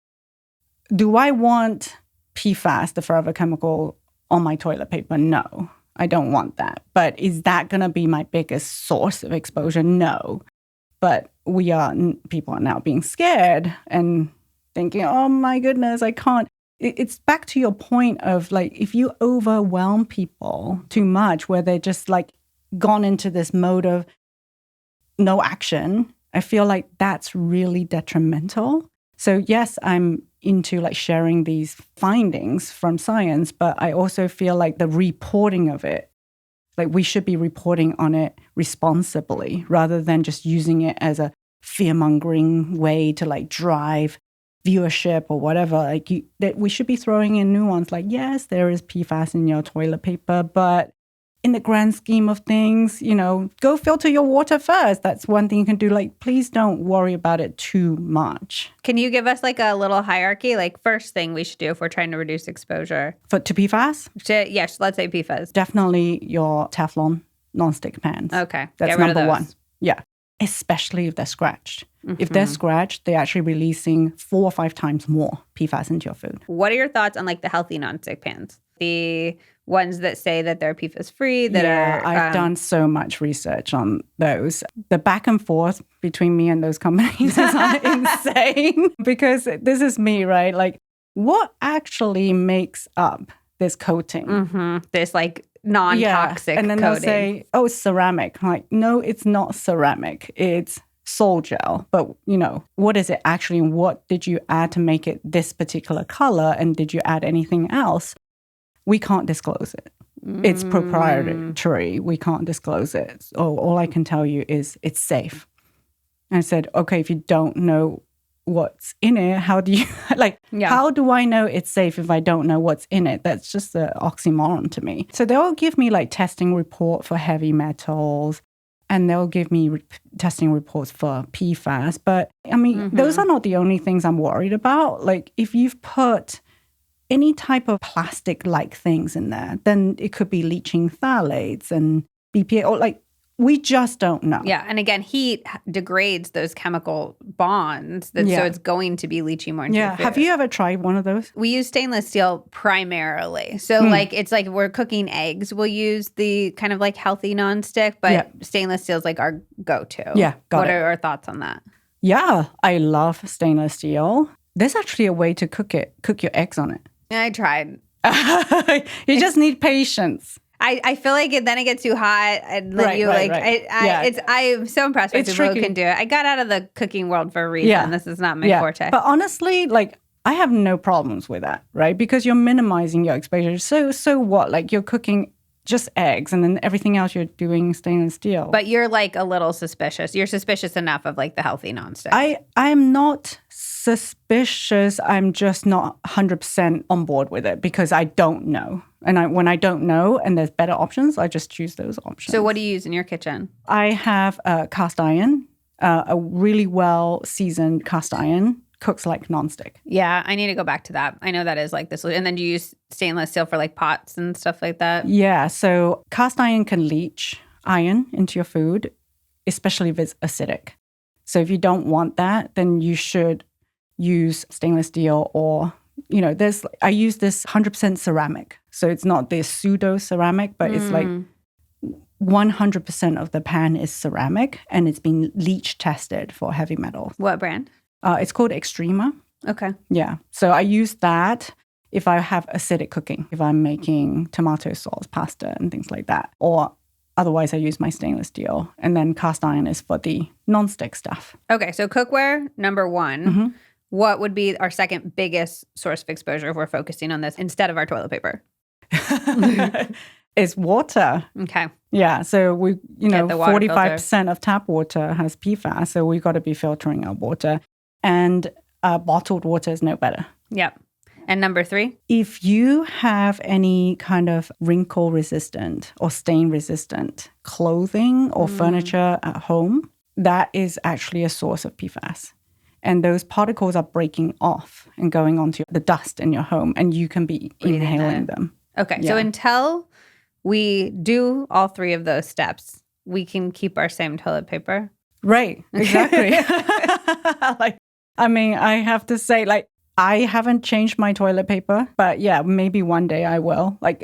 Do I want PFAS, the forever chemical, on my toilet paper? No, I don't want that. But is that going to be my biggest source of exposure? No. But people are now being scared and thinking, oh my goodness, I can't. It's back to your point of like, if you overwhelm people too much, where they're just like gone into this mode of no action, I feel like that's really detrimental. So yes, I'm into like sharing these findings from science, but I also feel like the reporting of it, like we should be reporting on it responsibly rather than just using it as a fear-mongering way to like drive viewership or whatever. Like that we should be throwing in nuance. Like, yes, there is PFAS in your toilet paper, but in the grand scheme of things, go filter your water first. That's one thing you can do. Like, please don't worry about it too much. Can you give us like a little hierarchy? Like, first thing we should do if we're trying to reduce exposure to PFAS? Yes, let's say PFAS. Definitely your Teflon nonstick pans. Okay, that's number one. Yeah, especially if they're scratched. Mm-hmm. If they're scratched, they're actually releasing 4 or 5 times more PFAS into your food. What are your thoughts on like the healthy nonstick pans? The ones that say that they're PFAS free, I've done so much research on those. The back and forth between me and those companies is insane because this is me, right? Like, what actually makes up this coating? Mm-hmm. This like non-toxic and then coating. They'll say, oh, it's ceramic. I'm like, no, it's not ceramic. It's sol gel. But, what is it actually? And what did you add to make it this particular color? And did you add anything else? We can't disclose it. It's proprietary. We can't disclose it. All I can tell you is it's safe. And I said, okay, if you don't know what's in it, how do you, how do I know it's safe if I don't know what's in it? That's just an oxymoron to me. So they'll give me like testing report for heavy metals, and they'll give me testing reports for PFAS. But I mean, those are not the only things I'm worried about. Like if you've put any type of plastic-like things in there, then it could be leaching phthalates and BPA, or like, we just don't know. Yeah, and again, heat degrades those chemical bonds, so it's going to be leaching more into your food. Have you ever tried one of those? We use stainless steel primarily. So like, it's like we're cooking eggs, we'll use the kind of like healthy nonstick, but stainless steel is like our go-to. Yeah, What are our thoughts on that? Yeah, I love stainless steel. There's actually a way to cook your eggs on it. I tried. You just need patience. I feel like then it gets too hot, and then I'm so impressed with people who can do it. I got out of the cooking world for a reason. Yeah. This is not my forte. But honestly, like I have no problems with that, right? Because you're minimizing your exposure. So what? Like you're cooking just eggs, and then everything else you're doing stainless steel. But you're like a little suspicious. You're suspicious enough of like the healthy nonstick. I'm not suspicious. I'm just not 100% on board with it because I don't know. And when I don't know and there's better options, I just choose those options. So what do you use in your kitchen? I have a cast iron, a really well-seasoned cast iron. Cooks like nonstick. Yeah, I need to go back to that. I know that is like this. And then do you use stainless steel for like pots and stuff like that? Yeah, so cast iron can leach iron into your food, especially if it's acidic. So if you don't want that, then you should use stainless steel or, I use this 100% ceramic. So it's not this pseudo ceramic, but it's like 100% of the pan is ceramic and it's been leach tested for heavy metals. What brand? It's called Extrema. Okay. Yeah. So I use that if I have acidic cooking, if I'm making tomato sauce, pasta, and things like that. Or otherwise, I use my stainless steel. And then cast iron is for the non-stick stuff. Okay. So cookware, number one. Mm-hmm. What would be our second biggest source of exposure if we're focusing on this instead of our toilet paper? Is water. Okay. Yeah. So we, Get the water 45% of tap water has PFAS. So we've got to be filtering our water. And bottled water is no better. Yep. And number three? If you have any kind of wrinkle resistant or stain resistant clothing or furniture at home, that is actually a source of PFAS. And those particles are breaking off and going onto the dust in your home, and you can be inhaling them. Okay. Yeah. So until we do all three of those steps, we can keep our same toilet paper. Right. Exactly. I have to say, I haven't changed my toilet paper, but yeah, maybe one day I will. I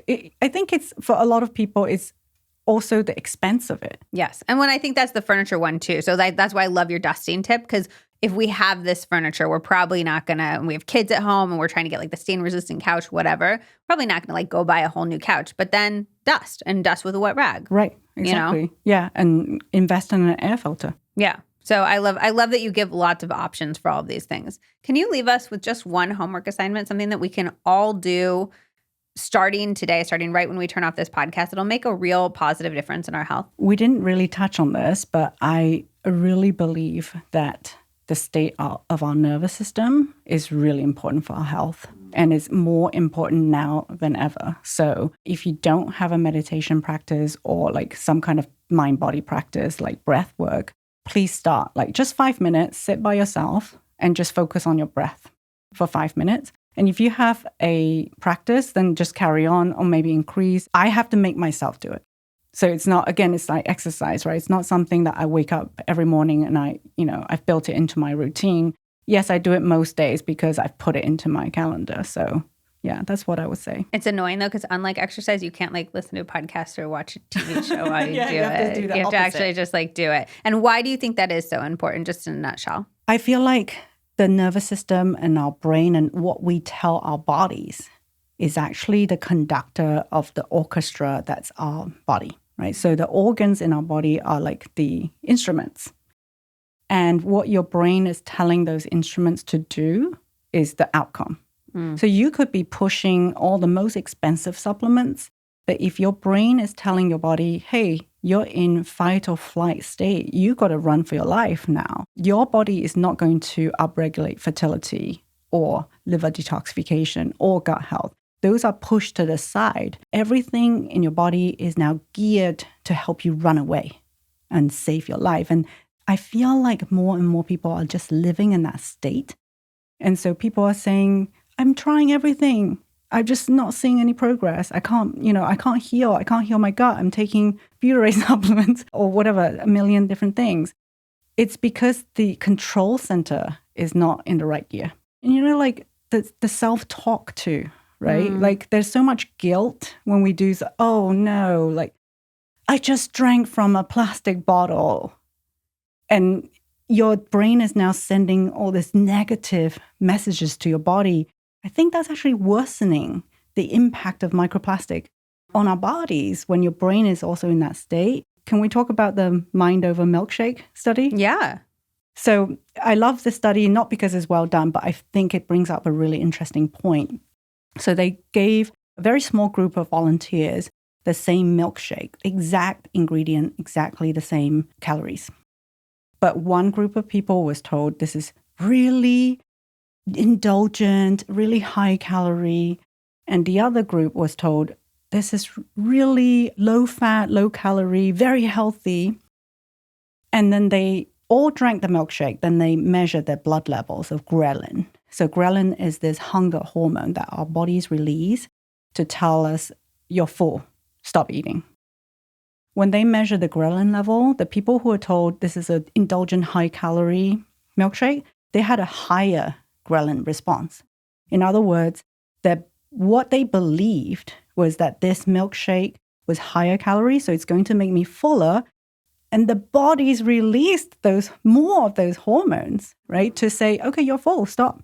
think it's, for a lot of people, it's also the expense of it. Yes. And when I think that's the furniture one too. So that's why I love your dusting tip, because if we have this furniture, we're probably not going to, and we have kids at home and we're trying to get the stain resistant couch, whatever, probably not going to go buy a whole new couch, but then dust with a wet rag. Right. Exactly. Yeah. And invest in an air filter. Yeah. So I love that you give lots of options for all of these things. Can you leave us with just one homework assignment, something that we can all do starting today, starting right when we turn off this podcast? It'll make a real positive difference in our health. We didn't really touch on this, but I really believe that the state of our nervous system is really important for our health, and it's more important now than ever. So if you don't have a meditation practice or some kind of mind-body practice like breath work, please start. Just 5 minutes, sit by yourself and just focus on your breath for 5 minutes. And if you have a practice, then just carry on or maybe increase. I have to make myself do it. So it's not, again, it's like exercise, right? It's not something that I wake up every morning and I've built it into my routine. Yes, I do it most days because I've put it into my calendar. So yeah, that's what I would say. It's annoying though, because unlike exercise, you can't listen to a podcast or watch a TV show while you do you have it. To do the you have opposite. to actually just do it. And why do you think that is so important, just in a nutshell? I feel like the nervous system and our brain and what we tell our bodies is actually the conductor of the orchestra that's our body, right? So the organs in our body are like the instruments. And what your brain is telling those instruments to do is the outcome. So you could be pushing all the most expensive supplements, but if your brain is telling your body, hey, you're in fight or flight state, you got to run for your life now. Your body is not going to upregulate fertility or liver detoxification or gut health. Those are pushed to the side. Everything in your body is now geared to help you run away and save your life. And I feel like more and more people are just living in that state. And so people are saying, I'm trying everything. I'm just not seeing any progress. I can't heal. I can't heal my gut. I'm taking butyrate supplements or whatever, a million different things. It's because the control center is not in the right gear. And the self-talk too, right? There's so much guilt when we do, oh no, I just drank from a plastic bottle. And your brain is now sending all these negative messages to your body. I think that's actually worsening the impact of microplastic on our bodies when your brain is also in that state. Can we talk about the mind over milkshake study? Yeah. So I love this study, not because it's well done, but I think it brings up a really interesting point. So they gave a very small group of volunteers the same milkshake, exact ingredient, exactly the same calories. But one group of people was told this is really indulgent, really high calorie. And the other group was told, this is really low fat, low calorie, very healthy. And then they all drank the milkshake. Then they measured their blood levels of ghrelin. So ghrelin is this hunger hormone that our bodies release to tell us you're full, stop eating. When they measure the ghrelin level, the people who are told this is an indulgent high calorie milkshake, they had a higher ghrelin response. In other words, what they believed was that this milkshake was higher calorie, so it's going to make me fuller. And the body's released more of those hormones, right? To say, okay, you're full, stop.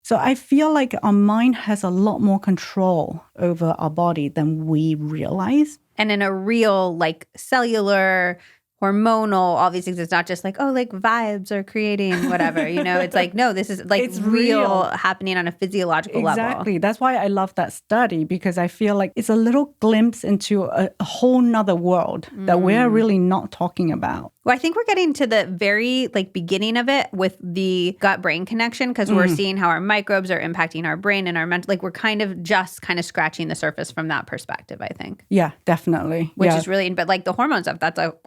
So I feel like our mind has a lot more control over our body than we realize. And in a real, like, cellular, hormonal, all these things, it's not just like, oh, like vibes are creating whatever, it's like, no, this is like It's real happening on a physiological level. Exactly. That's why I love that study, because I feel like it's a little glimpse into a whole nother world that we're really not talking about. Well, I think we're getting to the very beginning of it with the gut-brain connection, because we're seeing how our microbes are impacting our brain and our mental. Like, we're kind of scratching the surface from that perspective, I think. Yeah, definitely. Which is really, but like the hormone stuff,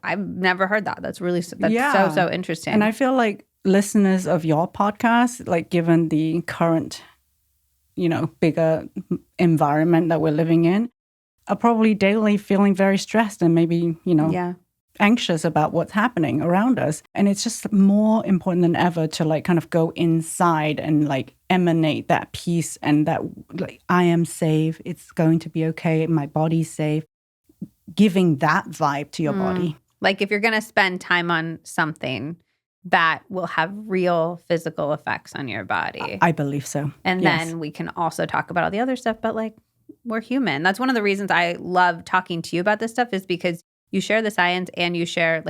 I've never heard that. That's really, so interesting. And I feel like listeners of your podcast, like given the current, bigger environment that we're living in, are probably daily feeling very stressed and maybe, anxious about what's happening around us. And it's just more important than ever to kind of go inside and emanate that peace and that I am safe. It's going to be okay. My body's safe. Giving that vibe to your body. Like, if you're going to spend time on something, that will have real physical effects on your body. I believe so. And then we can also talk about all the other stuff, but we're human. That's one of the reasons I love talking to you about this stuff, is because you share the science and you share,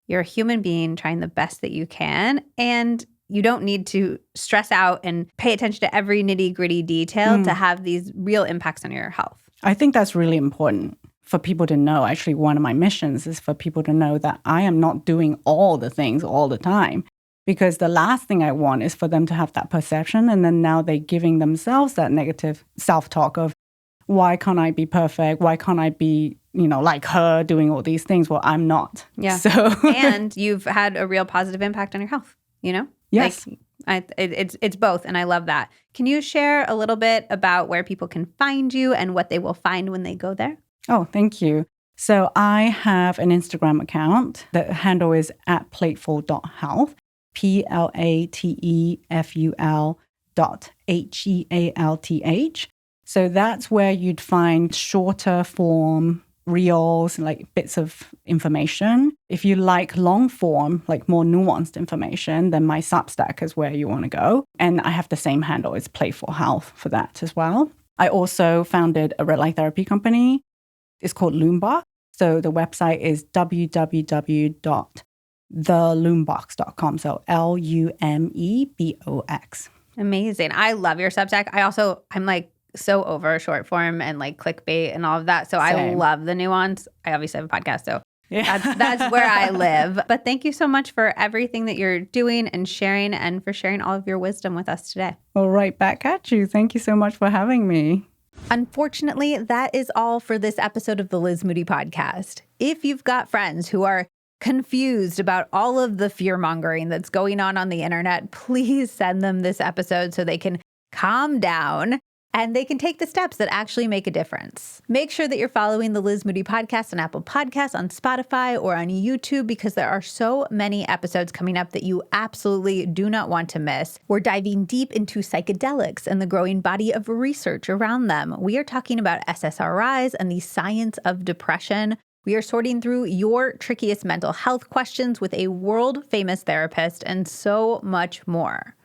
you're a human being trying the best that you can. And you don't need to stress out and pay attention to every nitty gritty detail to have these real impacts on your health. I think that's really important for people to know. Actually, one of my missions is for people to know that I am not doing all the things all the time. Because the last thing I want is for them to have that perception. And then now they're giving themselves that negative self-talk of, why can't I be perfect? Why can't I be, like her doing all these things? Well, I'm not. Yeah. So and you've had a real positive impact on your health, Yes. It's both. And I love that. Can you share a little bit about where people can find you and what they will find when they go there? Oh, thank you. So I have an Instagram account. The handle is @plateful.health, PLATEFUL.HEALTH. So that's where you'd find shorter form reels, bits of information. If you like long form, more nuanced information, then my Substack is where you want to go. And I have the same handle. It's Playful Health for that as well. I also founded a red light therapy company. It's called Loombox. So the website is www.theloombox.com. So LUMEBOX. Amazing. I love your Substack. I'm so over short form and clickbait and all of that. So Same. I love the nuance. I obviously have a podcast, so that's where I live. But thank you so much for everything that you're doing and sharing, and for sharing all of your wisdom with us today. Well, right back at you. Thank you so much for having me. Unfortunately, that is all for this episode of the Liz Moody Podcast. If you've got friends who are confused about all of the fear-mongering that's going on the internet, please send them this episode so they can calm down and they can take the steps that actually make a difference. Make sure that you're following the Liz Moody Podcast on Apple Podcasts, on Spotify, or on YouTube, because there are so many episodes coming up that you absolutely do not want to miss. We're diving deep into psychedelics and the growing body of research around them. We are talking about SSRIs and the science of depression. We are sorting through your trickiest mental health questions with a world-famous therapist, and so much more.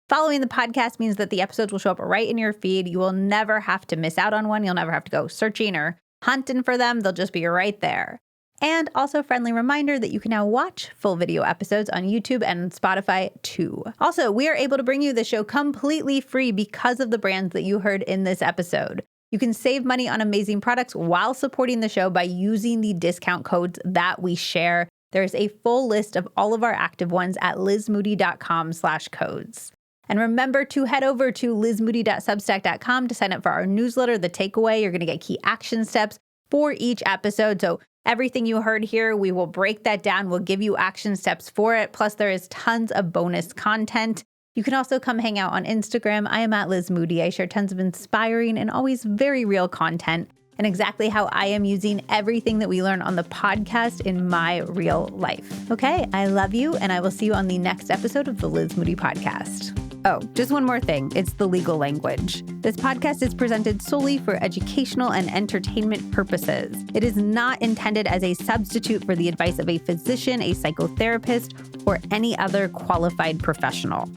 Following the podcast means that the episodes will show up right in your feed. You will never have to miss out on one. You'll never have to go searching or hunting for them. They'll just be right there. And also, friendly reminder that you can now watch full video episodes on YouTube and Spotify too. Also, we are able to bring you the show completely free because of the brands that you heard in this episode. You can save money on amazing products while supporting the show by using the discount codes that we share. There's a full list of all of our active ones at lizmoody.com/codes. And remember to head over to lizmoody.substack.com to sign up for our newsletter, The Takeaway. You're going to get key action steps for each episode. So everything you heard here, we will break that down. We'll give you action steps for it. Plus, there is tons of bonus content. You can also come hang out on Instagram. I am at Liz Moody. I share tons of inspiring and always very real content, and exactly how I am using everything that we learn on the podcast in my real life. Okay, I love you, and I will see you on the next episode of the Liz Moody Podcast. Oh, just one more thing. It's the legal language. This podcast is presented solely for educational and entertainment purposes. It is not intended as a substitute for the advice of a physician, a psychotherapist, or any other qualified professional.